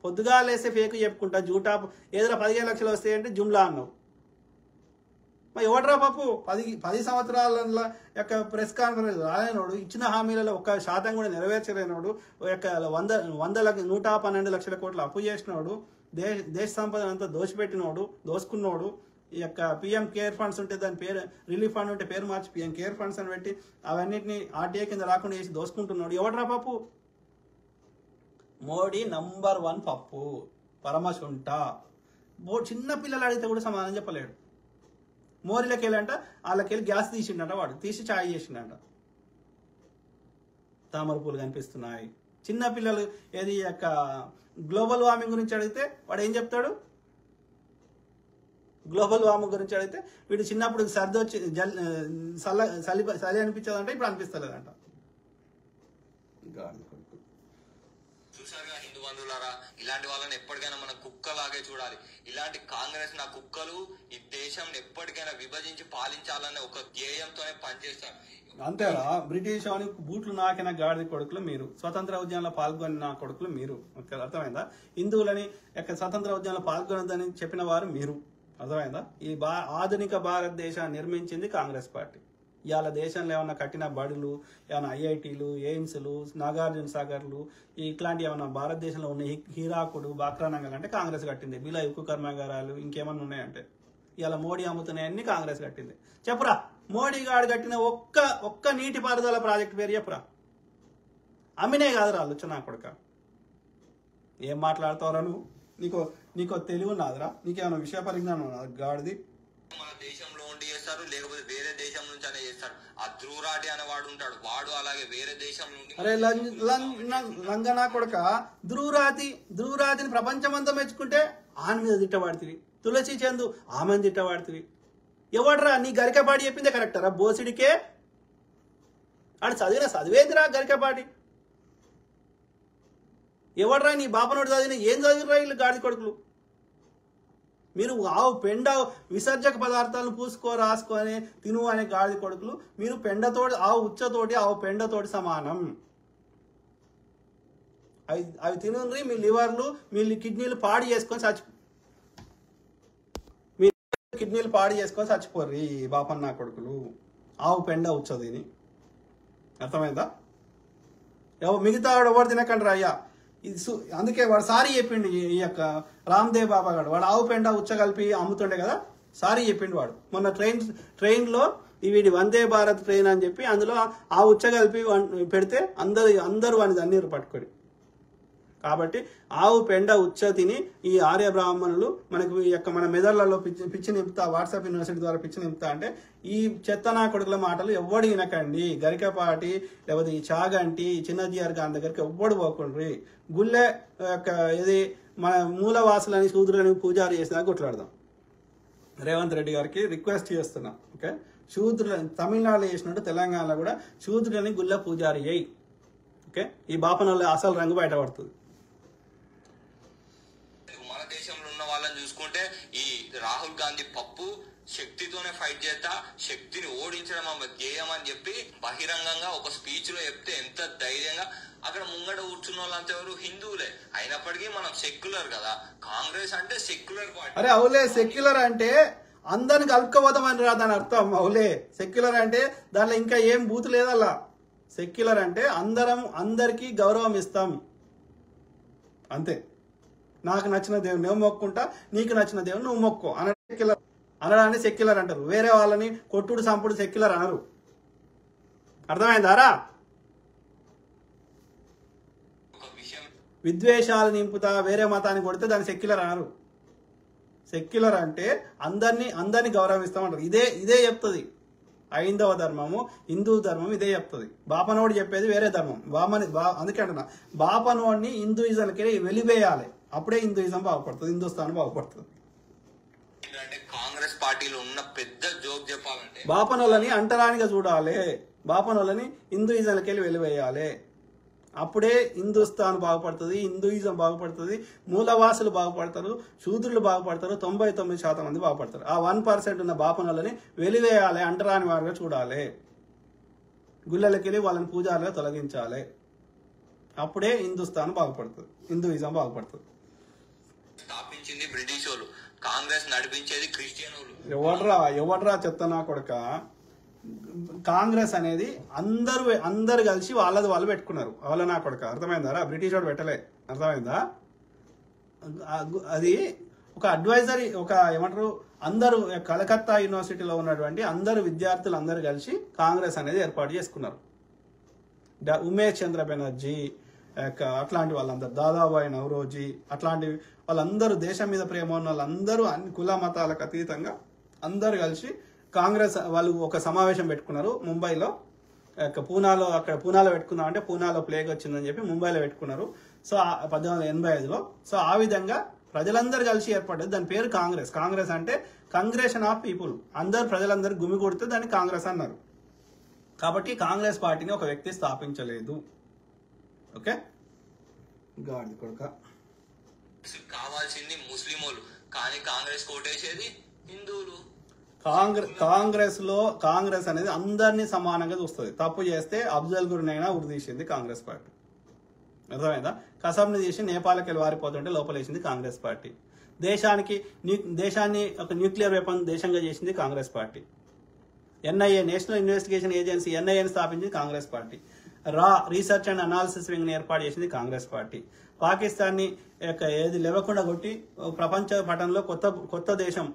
పొద్దుగా లేస్తే ఫేక్ చెప్పుకుంటా జూటా ఏదైనా 15 లక్షలు వస్తాయంటే జుమ్లా అన్నావు. మరి ఎవడ్రా పప్పు? 10 సంవత్సరాల యొక్క ప్రెస్ కాన్ఫరెన్స్ రాలేనోడు, ఇచ్చిన హామీలలో 1% కూడా నెరవేర్చలేనోడు, యొక్క 112 లక్షల కోట్లు అప్పు చేసినోడు, దేశ సంపదను అంతా దోచిపెట్టినోడు, దోసుకున్నోడు, ఈ యొక్క పిఎం కేర్ ఫండ్స్ ఉంటే దాని పేరు రిలీఫ్ ఫండ్ ఉంటే పేరు మార్చి పిఎం కేర్ ఫండ్స్ అని పెట్టి అవన్నిటిని ఆర్టీఏ కింద రాకుండా చేసి దోసుకుంటున్నాడు. ఎవడ్రా పప్పు? మోడీ నంబర్ 1 పప్పు, పరమశుంఠ. చిన్న పిల్లలు అడిగితే కూడా సమాధానం చెప్పలేడు. మోరీలోకి వెళ్ళంట వాళ్ళకెళ్ళి గ్యాస్ తీసిండట, వాడు తీసి ఛాయ్ చేసిండట. తామర పూలు కనిపిస్తున్నాయి. చిన్న పిల్లలు ఏది యొక్క గ్లోబల్ వార్మింగ్ గురించి అడిగితే వాడు ఏం చెప్తాడు? గ్లోబల్ వార్మింగ్ గురించి అడిగితే వీడు చిన్నప్పుడు సర్ది వచ్చి చలి అనిపించదంటే ఇప్పుడు అనిపిస్తలేదంట. చూసారుగా హిందూ బంధువులారా, ఇలాంటి వాళ్ళని ఎప్పటికైనా మనం కుక్కలాగే చూడాలి. ఇలాంటి కాంగ్రెస్ నా కుక్కలు ఈ దేశం ఎప్పటికైనా విభజించి పాలించాలనే ఒక ధ్యేయంతోనే పనిచేస్తారు. అంతేరా, బ్రిటిష్ అని బూట్లు నాకిన గాడిద కొడుకులు మీరు, స్వతంత్ర ఉద్యమంలో పాల్గొన్న కొడుకులు మీరు. అర్థమైందా? హిందువులని స్వతంత్ర ఉద్యమంలో పాల్గొనదని చెప్పిన వారు మీరు. అర్థమైందా? ఈ ఆధునిక భారతదేశాన్ని నిర్మించింది కాంగ్రెస్ పార్టీ. ఇవాళ దేశంలో ఏమన్నా కట్టిన బడులు, ఏమైనా ఐఐటీలు, ఎయిమ్స్లు, నాగార్జున సాగర్లు, ఇట్లాంటి ఏమన్నా భారతదేశంలో ఉన్న హీరాకుడు, బాక్రానంగల్ అంటే కాంగ్రెస్ కట్టింది. బిలా ఉక్కు కర్మాగారాలు ఇంకేమన్నా ఉన్నాయంటే ఇవాళ మోడీ అమ్ముతున్నాయన్నీ కాంగ్రెస్ కట్టింది. చెప్పురా, మోడీ గారు కట్టిన ఒక్క నీటిపారుదల ప్రాజెక్ట్ పేరు చెప్పురా. అమ్మినే కాదురా ఆలోచన కొడుక. ఏం మాట్లాడతావురా నువ్వు? నీకో తెలివి ఉన్నదిరా? నీకేమైనా విషయ పరిజ్ఞానం ఉన్నది? గాడిది మన దేశంలో ఉండి చేస్తారు, లేకపోతే వేరే దేశం నుంచి అనే చేస్తారు. ఆ ధ్రువరాటి అనేవాడు ఉంటాడు, వాడు అలాగే వేరే దేశం నుండి. అరే లంగనా కొడుక, ధ్రువరాతిని ప్రపంచమంతా మెచ్చుకుంటే ఆమె మీద తిట్టవాడుతుంది. తులసి చందు ఆమెను తిట్టవాడుతుంది. ఎవడరా నీ గరికపాటి చెప్పిందే కరెక్టరా? బోసిడికే ఆడు చదివేదిరా గరికపాటి. ఎవడరా నీ బాపనోడు చదివిన? ఏం చదివిరా వీళ్ళు గాడి కొడుకులు? మీరు ఆవు పెండ విసర్జక పదార్థాలను పూసుకో రాసుకొని తిను అనే గాడి కొడుకులు. మీరు పెండతోటి, ఆవు ఉచ్చతోటి, ఆవు పెండతోటి సమానం. అవి తినుండ్రి, మీ లివర్లు, మీ కిడ్నీలు పాడు చేసుకొని చచ్చిపోర్రి బాపన్న కొడుకులు. ఆవు పెండ ఉచ్చదిని. అర్థమైందా? మిగతా ఎవరు తినకండి అయ్యా. అందుకే వాడు సారీ చెప్పిండు. ఈ యొక్క రామ్దేవ్ బాబా గారు వాడు ఆవు పెండ ఉచ్చగలిపి అమ్ముతుండే కదా, సారీ చెప్పిండు వాడు. మొన్న ట్రైన్లో వీడి వందే భారత్ ట్రైన్ అని చెప్పి అందులో ఆ ఉచ్చగలిపి పెడితే అందరూ వాడిని అన్నీరు పట్టుకొని. కాబట్టి ఆవు పెండ ఉచ్చ తిని ఈ ఆర్య బ్రాహ్మణులు మనకు ఈ యొక్క మన మెదళ్లలో పిచ్చి నింపుతా, వాట్సాప్ యూనివర్సిటీ ద్వారా పిచ్చి నింపుతా అంటే ఈ చెత్తనా కొడుకుల మాటలు ఎవ్వడు వినకండి. గరికపాటి లేకపోతే ఈ చాగంటి, ఈ చిన్నజీఆర్ గారి దగ్గరికి ఎవ్వడు పోకుండ్రి. గుళ్ళె యొక్క ఇది మన మూలవాసులని, శూద్రులని పూజారి చేసినా కొట్లాడదాం. రేవంత్ రెడ్డి గారికి రిక్వెస్ట్ చేస్తున్నా. ఓకే, శూద్రులని తమిళనాడులో చేసినట్టు తెలంగాణలో కూడా శూద్రులని గుళ్ళ పూజారి అయ్యి. ఓకే, ఈ బాపనలో అసలు రంగు బయటపడుతుంది. మన దేశంలో ఉన్న వాళ్ళని చూసుకుంటే ఈ రాహుల్ గాంధీ పప్పు శక్తితోనే ఫైట్ చేస్తా, శక్తిని ఓడించడం ఆమె ధ్యేయం అని చెప్పి బహిరంగంగా ఒక స్పీచ్ లో చెప్తే ఎంత ధైర్యంగా. అక్కడ ముంగట కూర్చున్న వాళ్ళంతా ఎవరు? హిందువులే. అయినప్పటికీ మనం సెక్యులర్ కదా, కాంగ్రెస్ అంటే సెక్యులర్ పార్టీ. అరే అవులే, సెక్యులర్ అంటే అందరిని కలుపుకోవద్దామని రా దాని అర్థం. అవులే, సెక్యులర్ అంటే దాంట్లో ఇంకా ఏం బూతు లేదల్లా. సెక్యులర్ అంటే అందరికీ గౌరవం ఇస్తాం అంతే. నాకు నచ్చిన దేవుని నువ్వు మొక్కుంటా, నీకు నచ్చిన దేవుని నువ్వు మొక్కో అనడాన్ని సెక్యులర్ అంటారు. వేరే వాళ్ళని కొట్టుడు సంపుడు సెక్యులర్ అనరు. అర్థమైందారా? విద్వేషాలు నింపుతా వేరే మతాన్ని కొడితే దాన్ని సెక్యులర్ అనరు. సెక్యులర్ అంటే అందరినీ గౌరవిస్తామంటారు. ఇదే చెప్తుంది ఐందవ ధర్మము, హిందూ ధర్మం ఇదే చెప్తుంది. బాపనోడు చెప్పేది వేరే ధర్మం. అందుకే అంటున్నా, బాపనోడిని హిందూయిజంకి వెలివేయాలి. అప్పుడే హిందూయిజం బాగుపడుతుంది, హిందుస్థాన్ బాగుపడుతుంది. కాంగ్రెస్ పార్టీలో ఉన్న పెద్ద జోక్ చెప్పాలంటే బాపనోళ్ళని అంటరానిగా చూడాలి. బాపనోళ్ళని హిందూయిజంకి వెలివేయాలి. అప్పుడే హిందుస్థాన్ బాగుపడుతుంది, హిందూయిజం బాగుపడుతుంది, మూలవాసులు బాగుపడతారు, శూద్రులు బాగుపడతారు, 99% మంది బాగుపడతారు. ఆ 1% ఉన్న బాపనోళ్ళని వెలివేయాలి, అంటరాని వారిగా చూడాలి, గుళ్ళకి వాళ్ళని పూజారులుగా తొలగించాలి. అప్పుడే హిందుస్థాన్ బాగుపడుతుంది, హిందూయిజం బాగుపడుతుంది. స్థాపించింది బ్రిటిష్ వాళ్ళు, కాంగ్రెస్ నడిపించేది క్రిస్టియన్ వాళ్ళు. ఎవడ్రా చెత్తనా కొడుక. కాంగ్రెస్ అనేది అందరు కలిసి వాళ్ళది వాళ్ళు పెట్టుకున్నారు. వాళ్ళ నా కొడుక. అర్థమైందా? బ్రిటిష్ వాడు పెట్టలే. అర్థమైందా? అది ఒక అడ్వైజరీ, ఒక ఏమంటారు, అందరూ కలకత్తా యూనివర్సిటీలో ఉన్నటువంటి విద్యార్థులు అందరూ కలిసి కాంగ్రెస్ అనేది ఏర్పాటు చేసుకున్నారు. ఉమేష్ చంద్ర బెనర్జీ అట్లాంటి వాళ్ళందరూ, దాదాబాయి నవరోజీ అట్లాంటి వాళ్ళందరూ, దేశం మీద ప్రేమ ఉన్న వాళ్ళందరూ అన్ని కుల మతాలకు అతీతంగా అందరు కలిసి కాంగ్రెస్ వాళ్ళు ఒక సమావేశం పెట్టుకున్నారు ముంబైలో. పూనాలో పెట్టుకున్నాం అంటే పూనాలో ప్లేగ్ వచ్చిందని చెప్పి ముంబైలో పెట్టుకున్నారు. సో 1885లో. సో ఆ విధంగా ప్రజలందరూ కలిసి ఏర్పడ్డది. దాని పేరు కాంగ్రెస్. కాంగ్రెస్ అంటే కాంగ్రెషన్ ఆఫ్ పీపుల్, ప్రజలందరూ గుమిగూడితే దాన్ని కాంగ్రెస్ అన్నారు. కాబట్టి కాంగ్రెస్ పార్టీని ఒక వ్యక్తి స్థాపించలేదు. ఓకే, గాడి కొడుక. కావాల్సింది ముస్లింలు, కానీ కాంగ్రెస్ కోటేసేది హిందువులు. కాంగ్రెస్ అనేది అందరినీ సమానంగా చూస్తుంది. తప్పు చేస్తే అఫ్జల్ గురినైనా ఉరిదీసింది కాంగ్రెస్ పార్టీ. అర్థమైందా? కసబ్ని తీసి నేపాల్కి వెళ్ళి వారిపోతుంటే లోపలేసింది కాంగ్రెస్ పార్టీ. దేశాన్ని ఒక న్యూక్లియర్ వెపన్ దేశంగా చేసింది Congress party. NIA, national investigation agency, ఎన్ఐఏని స్థాపించింది Congress party. Research and analysis వింగ్ని ఏర్పాటు చేసింది కాంగ్రెస్ పార్టీ. పాకిస్తాన్ని ఏది లేవకుండా కొట్టి ప్రపంచ పటంలో కొత్త దేశం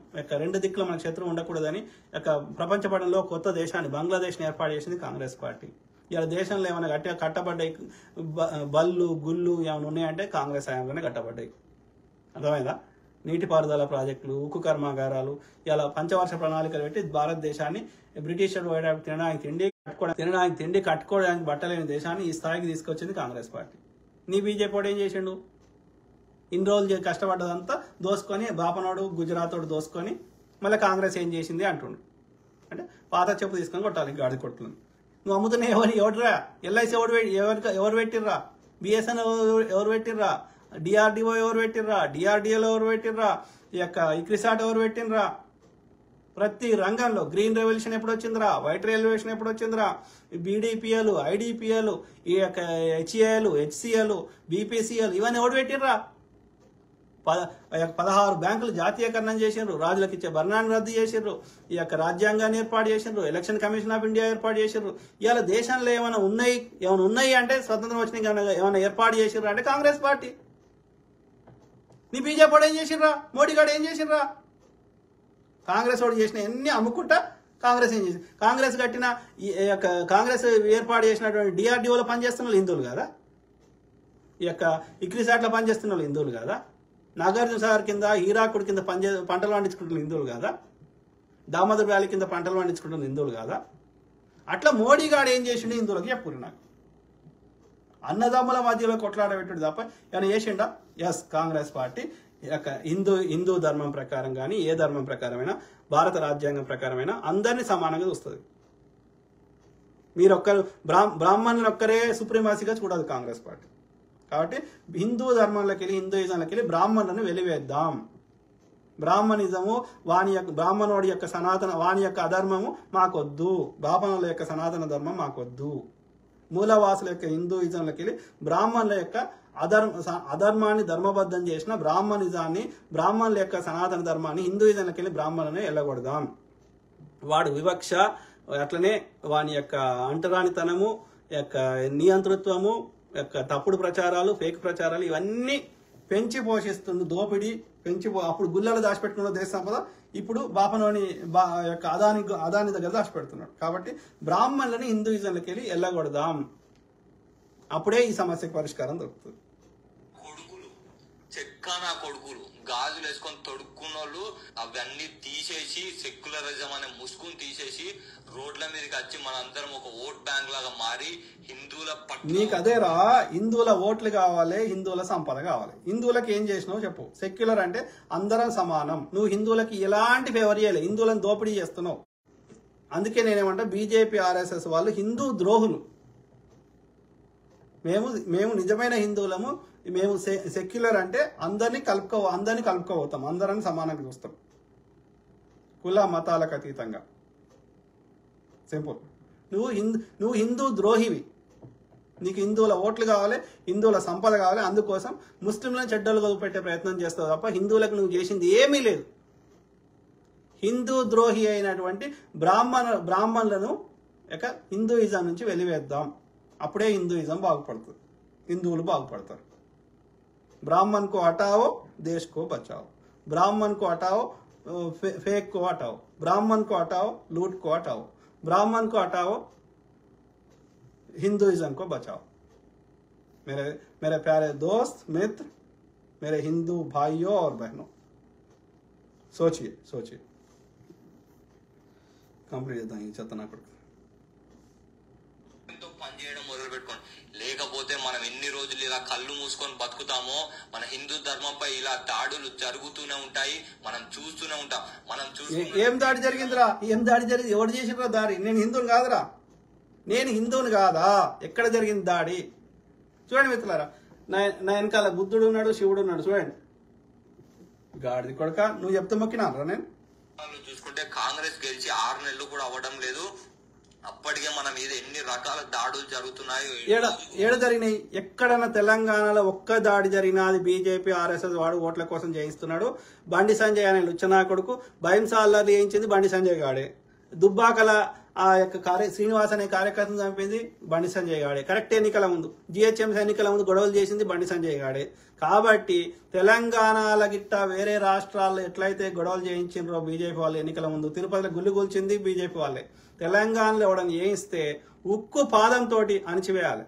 రెండు దిక్కులు మనకు శత్రువు ఉండకూడదని ప్రపంచ పటంలో కొత్త దేశాన్ని, బంగ్లాదేశ్ని ఏర్పాటు చేసింది కాంగ్రెస్ పార్టీ. ఇలా దేశంలో ఏమైనా గట్టిగా కట్టబడ్డాయి బళ్ళు గుళ్ళు ఏమైనా ఉన్నాయంటే కాంగ్రెస్ హయాంలోనే కట్టబడ్డాయి. అర్థమైందా? నీటిపారుదల ప్రాజెక్టులు, ఉక్కు కర్మాగారాలు, ఇలా పంచవర్ష ప్రణాళికలు పెట్టి భారతదేశాన్ని బ్రిటిష్ తినడానికి తిండి కట్టుకోవడానికి బట్టలేని దేశాన్ని ఈ స్థాయికి తీసుకొచ్చింది కాంగ్రెస్ పార్టీ. నీ బీజేపీ వాడు ఏం చేసిండు? ఇన్ని రోజులు కష్టపడ్డదంతా దోసుకొని, బాపనోడు గుజరాతోడు దోసుకొని మళ్ళీ కాంగ్రెస్ ఏం చేసింది అంటుండు. అంటే పాత చెప్పు తీసుకొని కొట్టాలి గాడి కొట్టులను. నువ్వు అమ్ముతున్న ఎవడురా? ఎల్ఐసి ఎవరు పెట్టిర్రా? బిఎస్ఎన్ ఎవరు పెట్టిర్రా? డిఆర్డిఓ ఎవరు పెట్టిర్రా? డిఆర్డిఏలో ఎవరు పెట్టిర్రా? ఇక్రిసాట్ ఎవరు పెట్టినరా? ప్రతి రంగంలో గ్రీన్ రెవల్యూషన్ ఎప్పుడు వచ్చిందిరా? వైట్ రెవల్యూషన్ ఎప్పుడు వచ్చిందిరా? బీడీపీఎల్, ఐడిపిఎల్, హెచ్ఏఎల్, హెచ్సిఎల్, బీపీసీఎల్ ఇవన్నీ ఎవరు పెట్టిర్రా? 16 బ్యాంకులు జాతీయకరణం చేసిండ్రు, రాజులకు ఇచ్చే భరణాన్ని రద్దు చేసిండ్రు, రాజ్యాంగాన్ని ఏర్పాటు చేసిండ్రు, ఎలక్షన్ కమిషన్ ఆఫ్ ఇండియా ఏర్పాటు చేసిండ్రు. ఇవాళ దేశంలో ఏమైనా ఉన్నాయి అంటే స్వతంత్రం వచ్చిన ఏమైనా ఏర్పాటు చేసిండ్రు అంటే కాంగ్రెస్ పార్టీ. నీ బీజేపీ వాడు ఏం చేసిండ్రా? మోడీ గారు ఏం చేసిండ్రా? కాంగ్రెస్ వాడు చేసిన ఎన్ని అమ్ముకుంటా కాంగ్రెస్ ఏం చేసింది? కాంగ్రెస్ ఏర్పాటు చేసినటువంటి డిఆర్డిఓలో పనిచేస్తున్న వాళ్ళు హిందువులు కాదా? ఇక్రిసాట్లో పనిచేస్తున్న వాళ్ళు హిందువులు కాదా? నాగార్జున సాగర్ కింద, హీరాకుడి కింద పంటలు పండించుకుంటున్న హిందువులు కాదా? దామోదర్ వ్యాలీ కింద పంటలు పండించుకుంటున్న హిందువులు కాదా? అట్లా మోడీ గారు ఏం చేసిండు హిందువులకు చెప్పురు నాకు. అన్నదమ్ముల మధ్యలో కొట్లాడబెట్టుడు తప్ప ఏమైనా చేసిండా? ఎస్, కాంగ్రెస్ పార్టీ హిందూ ధర్మం ప్రకారం కానీ ఏ ధర్మం ప్రకారమైనా, భారత రాజ్యాంగం ప్రకారమైనా అందరినీ సమానంగా చూస్తుంది. మీరు బ్రాహ్మణులు ఒక్కరే సుప్రీమాసిగా చూడదు కాంగ్రెస్ పార్టీ. కాబట్టి హిందూ ధర్మంలోకి వెళ్ళి, హిందూయిజంలోకి వెళ్ళి బ్రాహ్మణులను వెలివేద్దాం. బ్రాహ్మణిజము బ్రాహ్మణుడి యొక్క వాని యొక్క అధర్మము మాకొద్దు, బాపనుల యొక్క సనాతన ధర్మం మాకొద్దు. మూలవాసుల యొక్క హిందూయిజంలోకి వెళ్ళి బ్రాహ్మణుల యొక్క అధర్మాన్ని ధర్మబద్ధం చేసిన బ్రాహ్మణుల యొక్క సనాతన ధర్మాన్ని, హిందూయిజంలోకి వెళ్ళి బ్రాహ్మణులను వెళ్ళగొడదాం. వాడు వివక్ష, అట్లనే వాని యొక్క అంటరానితనము, నియంతృత్వము, తప్పుడు ప్రచారాలు, ఫేక్ ప్రచారాలు ఇవన్నీ పెంచి పోషిస్తుంది. దోపిడీ అప్పుడు గుళ్ళలో దాచిపెట్టుకున్న దేశ సంపద ఇప్పుడు బాపనోని యొక్క అదాని దగ్గర దాచిపెడుతున్నాడు. కాబట్టి బ్రాహ్మణులని హిందూయిజంలోకి వెళ్ళి వెళ్ళగొడదాం. అప్పుడే ఈ సమస్యకు పరిష్కారం దొరుకుతుంది. చెక్కానా కొడుకులు గాజులు వేసుకొని తొడుక్కున్న వాళ్ళు అవన్నీ తీసేసి, సెక్యులరిజం అనే ముసుగుని తీసేసి రోడ్ల మీదకి వచ్చి మనందరం ఒక ఓట్ బ్యాంక్ లాగా మారి హిందువుల నీకు అదేరా, హిందువుల ఓట్లు కావాలి, హిందువుల సంపద కావాలి. హిందువులకు ఏం చేసినావు చెప్పు? సెక్యులర్ అంటే అందరం సమానం. నువ్వు హిందువులకి ఎలాంటి ఫేవర్ చేయలేదు, హిందువులను దోపిడీ చేస్తున్నావు. అందుకే నేనేమంటా, బీజేపీ ఆర్ఎస్ఎస్ వాళ్ళు హిందూ ద్రోహులు. మేము నిజమైన హిందువులము. మేము సెక్యులర్ అంటే అందరినీ కలుపుకోబోతాం, అందరిని సమానంగా చూస్తాం, కుల మతాలకు అతీతంగా. సింపుల్. నువ్వు హిందూ ద్రోహివి. నీకు హిందువుల ఓట్లు కావాలి, హిందువుల సంపద కావాలి. అందుకోసం ముస్లింలను చెడ్డలు పెట్టే ప్రయత్నం చేస్తావు తప్ప హిందువులకు నువ్వు చేసింది ఏమీ లేదు. హిందూ ద్రోహి అయినటువంటి బ్రాహ్మణులను హిందూయిజం నుంచి వెలివేద్దాం. అప్పుడే హిందూయిజం బాగుపడుతుంది, హిందువులు బాగుపడతారు. ब्राह्मण को हटाओ, देश को बचाओ. ब्राह्मण को हटाओ, फेक को हटाओ. ब्राह्मण को हटाओ, लूट को हटाओ. ब्राह्मण को हटाओ, हिंदुइज्म को बचाओ. मेरे प्यारे दोस्त, मित्र, मेरे हिंदू भाइयों और बहनों, सोचिए. कंप्लीट చేద్దాం ఈ చెత్త నాకు. చేయడం మొదలు పెట్టుకోండి. లేకపోతే మనం ఎన్ని రోజులు ఇలా కళ్ళు మూసుకొని బతుకుతామో మన హిందూ ధర్మంపై ఇలా దాడులు జరుగుతూనే ఉంటాయి, మనం చూస్తూనే ఉంటాం. ఏం దాడి జరిగిందిరా? ఏం దాడి జరిగింది? ఎవరు చేసిరా దాడి? నేను హిందువుని కాదురా, నేను హిందువుని కాదా? ఎక్కడ జరిగింది దాడి? చూడండి మిత్రులారా, నా వెనకాల బుద్ధుడు ఉన్నాడు, శివుడు ఉన్నాడు. చూడండి, గాడిది కొడక, నువ్వు చెప్తే మొక్కినారా నేను? చూసుకుంటే కాంగ్రెస్ గెలిచి 6 నెలలు కూడా అవ్వడం లేదు, అప్పటికే మన మీద ఎన్ని రకాల దాడులు జరుగుతున్నాయో. ఏడ జరిగినాయి? ఎక్కడన్నా తెలంగాణలో ఒక్క దాడి జరిగినా అది బీజేపీ ఆర్ఎస్ఎస్ వాడు ఓట్ల కోసం చేయిస్తున్నాడు. బండి సంజయ్ అనే లుచ్చనా కొడుకు భయంసాల్లాలు చేయించింది బండి సంజయ్ గాడే. దుబ్బాకల ఆ యొక్క శ్రీనివాస్ అనే కార్యకర్తను చంపింది బండి సంజయ్ గాడే. కరెక్ట్ ఎన్నికల ముందు, జిహెచ్ఎంసీ ఎన్నికల ముందు గొడవలు చేసింది బండి సంజయ్ గాడే. కాబట్టి తెలంగాణల గిట్ట వేరే రాష్ట్రాల్లో ఎట్లయితే గొడవలు చేయించిండ్రో బీజేపీ వాళ్ళు ఎన్నికల ముందు, తిరుపతిలో గుళ్ళు కూల్చింది బీజేపీ వాళ్ళే. తెలంగాణలో ఎవడని చేయిస్తే ఉక్కు పాదంతో అణిచివేయాలి.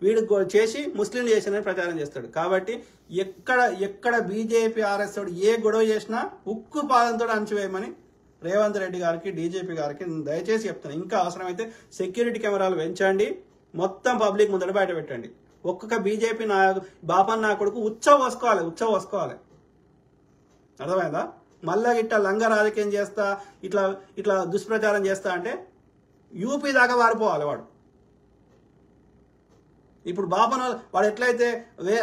వీడు చేసి ముస్లింలు చేసినని ప్రచారం చేస్తాడు. కాబట్టి ఎక్కడ బీజేపీ ఆర్ఎస్ ఏ గొడవ చేసినా ఉక్కు పాదంతో అణిచివేయమని రేవంత్ రెడ్డి గారికి, డీజీపీ గారికి దయచేసి చెప్తాను. ఇంకా అవసరమైతే సెక్యూరిటీ కెమెరాలు పెంచండి, మొత్తం పబ్లిక్ ముందర బయట పెట్టండి. ఒక్కొక్క బీజేపీ బాపన్న కొడుకు ఉచ్చ అర్థమైందా? మళ్ళా ఇట్లా లంగ రాజకీయం చేస్తా, ఇట్లా దుష్ప్రచారం చేస్తా అంటే యూపీ దాకా వారిపోవాలి వాడు. ఇప్పుడు బాపన వాడు ఎట్లయితే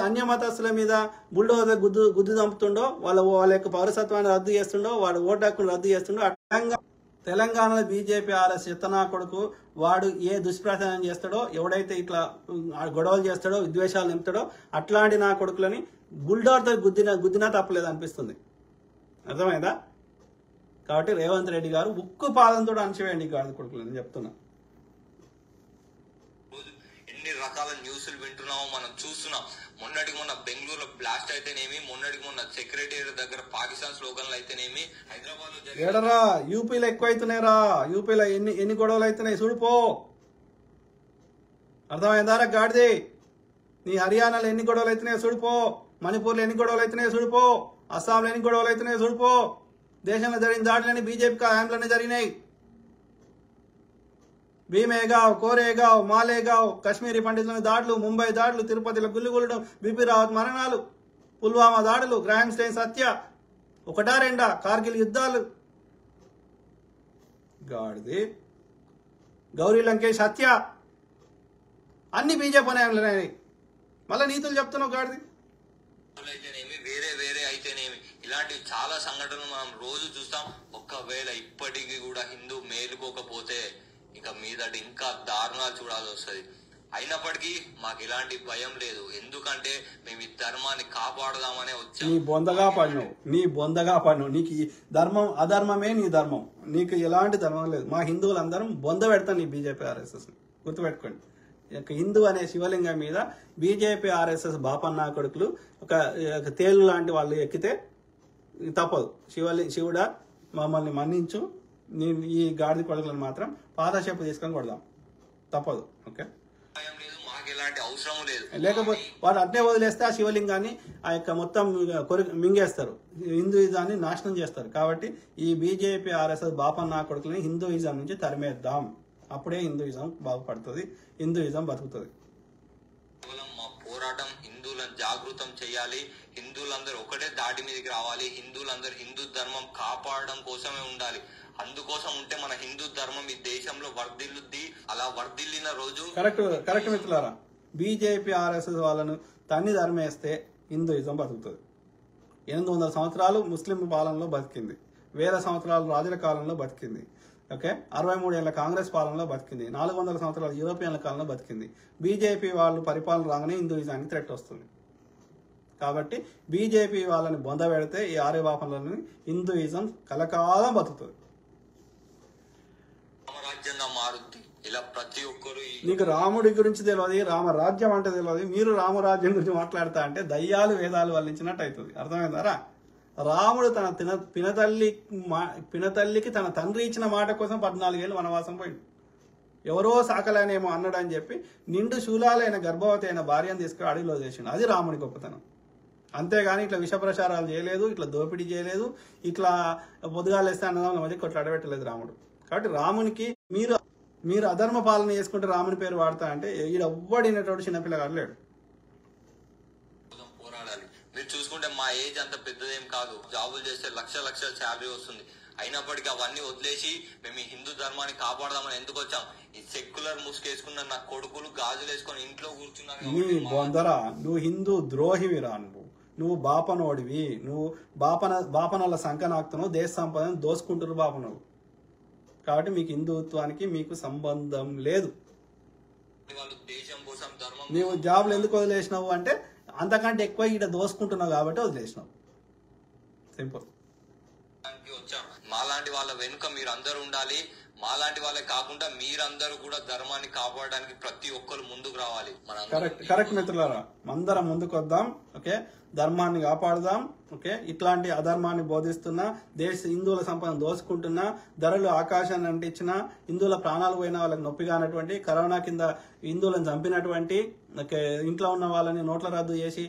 అన్య మతస్థుల మీద బుల్డోజర్ గుద్దు చంపుతుండో, వాళ్ళ యొక్క పౌరసత్వాన్ని రద్దు చేస్తుండో, వాడు ఓటు హక్కును రద్దు చేస్తుండో, తెలంగాణలో బీజేపీ ఆర్ఎస్ ఎత్తనా కొడుకు వాడు ఏ దుష్ప్రచారం చేస్తాడో, ఎవడైతే ఇట్లా గొడవలు చేస్తాడో, విద్వేషాలు నింపుతాడో, అట్లాంటి నా కొడుకులని బుల్డోర్తో గుద్దినా తప్పలేదు అనిపిస్తుంది. అర్థమైందా? కాబట్టి రేవంత్ రెడ్డి గారు ఉక్కు పాదంతో అణచివేయండి గాడి కొడుకులని చెప్తున్నా. ఎన్ని రకాల న్యూస్లు వింటున్నామో మనం చూస్తున్నాం. మొన్న బెంగళూరులో బ్లాస్ట్ అయితేనేమి, మొన్న సెక్రటేరియట్ దగ్గర పాకిస్తాన్ స్లోగన్లు అయితేనేమి, హైదరాబాద్ లో ఏడరా యూపీలో ఎక్కువ అవుతున్నాయిరా. యూపీలో ఎన్ని గొడవలు అవుతున్నాయి చూడిపో. అర్థమైందారా గాడిది? నీ హర్యానాలో ఎన్ని గొడవలు అవుతున్నాయో చూడిపో, మణిపూర్లో ఎన్ని గొడవలు అవుతున్నాయో చూడిపో, అస్సాంలో ఎన్ని గొడవలు అవుతున్నాయో చూడిపో. దేశంలో జరిగిన దాడులని బీజేపీ హయాంలోనే జరిగినాయి. భీమేగావ్, కోరేగావ్, మాలేగావ్, కాశ్మీరీ పండితుల దాడులు, ముంబై దాడులు, తిరుపతిలో గుల్లుగూలడం, బిపి రావత్ మరణాలు, పుల్వామా దాడులు, గ్రాహం స్టెయిన్స్ హత్య, ఒకటా రెండా, కార్గిల్ యుద్ధాలు, గాడిది గౌరీ లంకేష్ హత్య, అన్ని బీజేపీ హయాంలోనే. మళ్ళీ నీతులు చెప్తున్నావు గాడిది. అయితేనేమి, వేరే అయితేనేమి, ఇలాంటివి చాలా సంఘటనలు మనం రోజు చూస్తాం. ఒకవేళ ఇప్పటికీ కూడా హిందూ మేలుకోకపోతే ఇక మీదట ఇంకా దారుణాలు చూడాల్సి వస్తుంది. అయినప్పటికీ మాకు ఇలాంటి భయం లేదు, ఎందుకంటే మేము ఈ ధర్మాన్ని కాపాడదామనే వచ్చాం. నీ బొందగా పన్ను నీకు ఈ ధర్మం అధర్మమే నీ ధర్మం, నీకు ఎలాంటి ధర్మం లేదు. మా హిందువులందరం బొంద పెడతాం నీ బీజేపీ ఆర్ఎస్ఎస్. గుర్తుపెట్టుకోండి, హిందూ అనే శివలింగం మీద బీజేపీ ఆర్ఎస్ఎస్ బాపన్న కొడుకులు ఒక తేలు లాంటి వాళ్ళు ఎక్కితే తప్పదు. శివుడా మమ్మల్ని మన్నించు, ఈ గాడిద కొడుకులను మాత్రం పాత చెప్పు తీసుకొని కొడదాం, తప్పదు. ఓకే, మాకు ఎలాంటి అవసరం లేదు. లేకపోతే వాడు అట్నే వదిలేస్తే ఆ శివలింగాన్ని ఆ యొక్క మొత్తం మింగేస్తారు, హిందూయిజాన్ని నాశనం చేస్తారు. కాబట్టి ఈ బీజేపీ ఆర్ఎస్ఎస్ బాపన్న కొడుకులని హిందూయిజం నుంచి తరిమేద్దాం, అప్పుడే హిందూయిజం బాగుపడుతుంది, హిందూయిజం బతుకుతుంది. మా పోరాటం హిందువులను జాగృతం చేయాలి, హిందువులందరూ ఒకటే దాటి మీదకి రావాలి, హిందువులందరూ హిందూ ధర్మం కాపాడడం కోసమే ఉండాలి. అందుకోసం ఉంటే మన హిందూ ధర్మం ఈ దేశంలో వర్ధిల్లుద్ది. అలా వర్ధిల్లిన రోజు కరెక్ట్ మిత్రులారా, బీజేపీ ఆర్ఎస్ఎస్ వాళ్ళను తన్ని ధర్మేస్తే హిందూయిజం బతుకుతుంది. 800 సంవత్సరాలు ముస్లిం పాలనలో బతికింది, 1000 సంవత్సరాలు రాజుల కాలంలో బతికింది. ఓకే, 63 ఏళ్ల కాంగ్రెస్ పాలనలో బతికింది, 400 సంవత్సరాల యూరోపియన్ల కాలంలో బతికింది. బీజేపీ వాళ్ళు పరిపాలన రాగానే హిందూయిజానికి థ్రెట్ వస్తుంది. కాబట్టి బీజేపీ వాళ్ళని బొంద పెడితే ఈ ఆర్యవాపనలని హిందూయిజం కలకాలం బతుకుతుంది, రామరాజ్యంగా మారుద్ది. ఇలా ప్రతి ఒక్కరు నీకు రాముడి గురించి తెలియదు, రామరాజ్యం అంటే తెలియదు, మీరు రామరాజ్యం గురించి మాట్లాడతా అంటే దయ్యాలు వేదాలు వల్లించినట్టు అవుతుంది. అర్థమైందారా? రాముడు తన పినతల్లికి తన తండ్రి ఇచ్చిన మాట కోసం 14 ఏళ్ళు వనవాసం పోయింది. ఎవరో సాకలేనేమో అన్నాడని చెప్పి నిండు శూలాలైన గర్భవతి అయిన భార్యను తీసుకుని అడవిలో చేసిండు. అది రాముడి గొప్పతనం. అంతేగాని ఇట్లా విష ప్రచారాలు చేయలేదు, ఇట్లా దోపిడీ చేయలేదు, ఇట్లా పొద్దుగాలేస్తే అన్నదాముల మధ్య కొట్లాడబెట్టలేదు రాముడు. కాబట్టి రామునికి మీరు మీరు అధర్మ పాలన చేసుకుంటే రాముని పేరు వాడతా అంటే ఈడ ఎవ్వడినటువంటి చిన్నపిల్లగాడు లేడు. పోరాడాలి. మీరు చూసుకుంటే మా ఏజ్ అంత పెద్దదేం కాదు, జాబులు చేస్తే లక్షల శాలరీ వస్తుంది. అయినప్పటికీ అవన్నీ వదిలేసి మేము ఈ హిందూ ధర్మాన్ని కాపాడదామని ఎందుకు వచ్చాం? ఈ సెక్యులర్ ముసుకేసుకున్న నా కొడుకులు గాజులు వేసుకొని ఇంట్లో కూర్చున్నారు. నీ బొందరా, నువ్వు హిందూ ద్రోహివిరా, నువ్వు బాపనోడివి, నువ్వు బాపనోళ్ళ సంకనాక్తున్నావు, దేశ సంపదను దోసుకుంటున్నారు బాపనోడు. కాబట్టి మీకు హిందుత్వానికి మీకు సంబంధం లేదు. వాళ్ళు దేశం కోసం ధర్మం నీవు జాబ్లు ఎందుకు వదిలేసినావు అంటే అంతకంటే ఎక్కువ ఈడ దోసుకుంటున్నావు కాబట్టి వదిలేసినావు. సింపుల్. వచ్చాం. మాలాంటి వాళ్ళ వెనుక మీరు అందరూ ఉండాలి. మాలాంటి వాళ్ళే కాకుండా మీరందరూ కూడా ధర్మాన్ని కాపాడడానికి ప్రతి ఒక్కరు ముందుకు రావాలి. కరెక్ట్ మిత్రులారా, అందరం ముందుకు వద్దాం. ఓకే, ధర్మాన్ని కాపాడదాం. ఓకే, ఇట్లాంటి అధర్మాన్ని బోధిస్తున్నా, హిందువుల సంపదను దోసుకుంటున్నా, ధరలు ఆకాశాన్ని అంటించిన, హిందువుల ప్రాణాలు పోయిన వాళ్ళకి నొప్పిగానటువంటి, కరోనా కింద హిందువులను చంపినటువంటి, ఇంట్లో ఉన్న వాళ్ళని నోట్ల రద్దు చేసి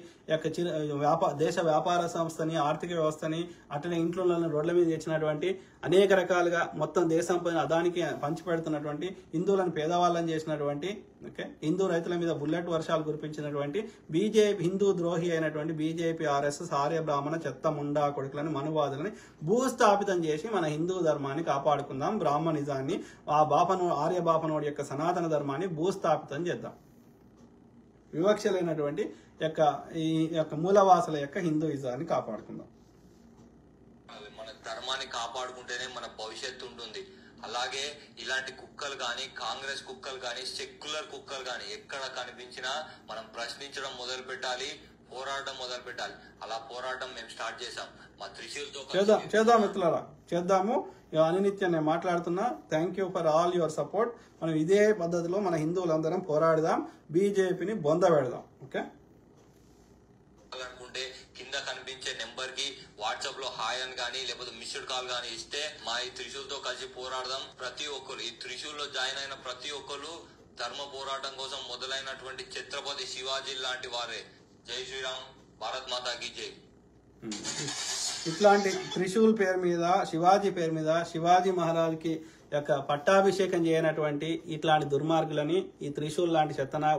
దేశ వ్యాపార సంస్థని, ఆర్థిక వ్యవస్థని, అట్లనే ఇంట్లో రోడ్ల మీద తెచ్చినటువంటి, అనేక రకాలుగా మొత్తం దేశ సంపదను అదానికి పంచిపెడుతున్నటువంటి, హిందువులను పేదవాళ్ళని చేసినటువంటి, ఓకే, హిందూ రైతుల మీద బుల్లెట్ వర్షాలు కురిపించినటువంటి బీజేపీ, హిందూ ద్రోహి అయినటువంటి బీజేపీ, ఆర్ఎస్ఎస్, ఆర్య బ్రాహ్మణ చెత్త ముండా కొడుకులని, మనువాదులని భూస్థాపితం చేసి మన హిందూ ధర్మాన్ని కాపాడుకుందాం. బ్రాహ్మణిజాన్ని, ఆర్య బాపనోడి యొక్క సనాతన ధర్మాన్ని భూస్థాపితం చేద్దాం. వివక్షలైనటువంటి ఈ యొక్క మూలవాసుల యొక్క హిందూయిజాన్ని కాపాడుకుందాం. మన ధర్మాన్ని కాపాడుకుంటేనే మన భవిష్యత్తు ఉంటుంది. అలాగే ఇలాంటి కుక్కలు గాని, కాంగ్రెస్ కుక్కలు గాని, సెక్యులర్ కుక్కలు గాని ఎక్కడ కనిపించినా మనం ప్రశ్నించడం మొదలు పెట్టాలి, పోరాటం మొదలు పెట్టాలి. అలా పోరాటం మేము స్టార్ట్ చేసాం. మా త్రిశూల్తో చేద్దాం మిత్రులారా, చేద్దాము. అనినిత్యం నేను మాట్లాడుతున్నా. Thank you for all your support. మనం ఇదే పద్ధతిలో మన హిందువులందరం పోరాడదాం, బీజేపీని బొంద పెడదాం. ఓకే, అనుకుంటే కింద కనిపించే నెంబర్ కి వాట్సాప్ లో హాయ్ అని గానీ లేకపోతే మిస్డ్ కాల్ గానీ ఇస్తే మా ఈ త్రిశూల్తో కలిసి పోరాడదాం. ప్రతి ఒక్కరు ఈ త్రిశూల్లో జాయిన్ అయిన ప్రతి ఒక్కరు ధర్మ పోరాటం కోసం మొదలైనటువంటి ఛత్రపతి శివాజీ లాంటి వారే. జై శ్రీరామ్, భారత్ మాతాకి జై. ఇట్లాంటి త్రిశూల్ పేరు మీద, శివాజీ పేరు మీద, శివాజీ మహారాజుకి యొక్క పట్టాభిషేకం చేయనటువంటి ఇట్లాంటి దుర్మార్గులని, ఈ త్రిశూల్ లాంటి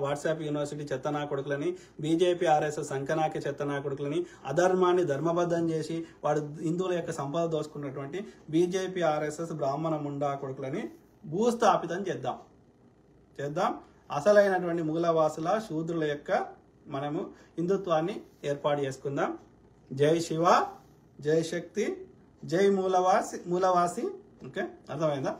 వాట్సాప్ యూనివర్సిటీ చెత్తనా కొడుకులని, బీజేపీ, ఆర్ఎస్ఎస్ సంకనాకి చెత్తనా కొడుకులని, అధర్మాన్ని ధర్మబద్ధం చేసి వాడు హిందువుల యొక్క సంపద దోసుకున్నటువంటి బీజేపీ, ఆర్ఎస్ఎస్ బ్రాహ్మణ ముండా కొడుకులని భూస్థాపితం చేద్దాం. అసలైనటువంటి మూలవాసుల శూద్రుల యొక్క మనము హిందుత్వాన్ని ఏర్పాటు చేసుకుందాం. జై శివ, జై శక్తి, జై మూలవాసి. ఓకే, అర్థమైందా?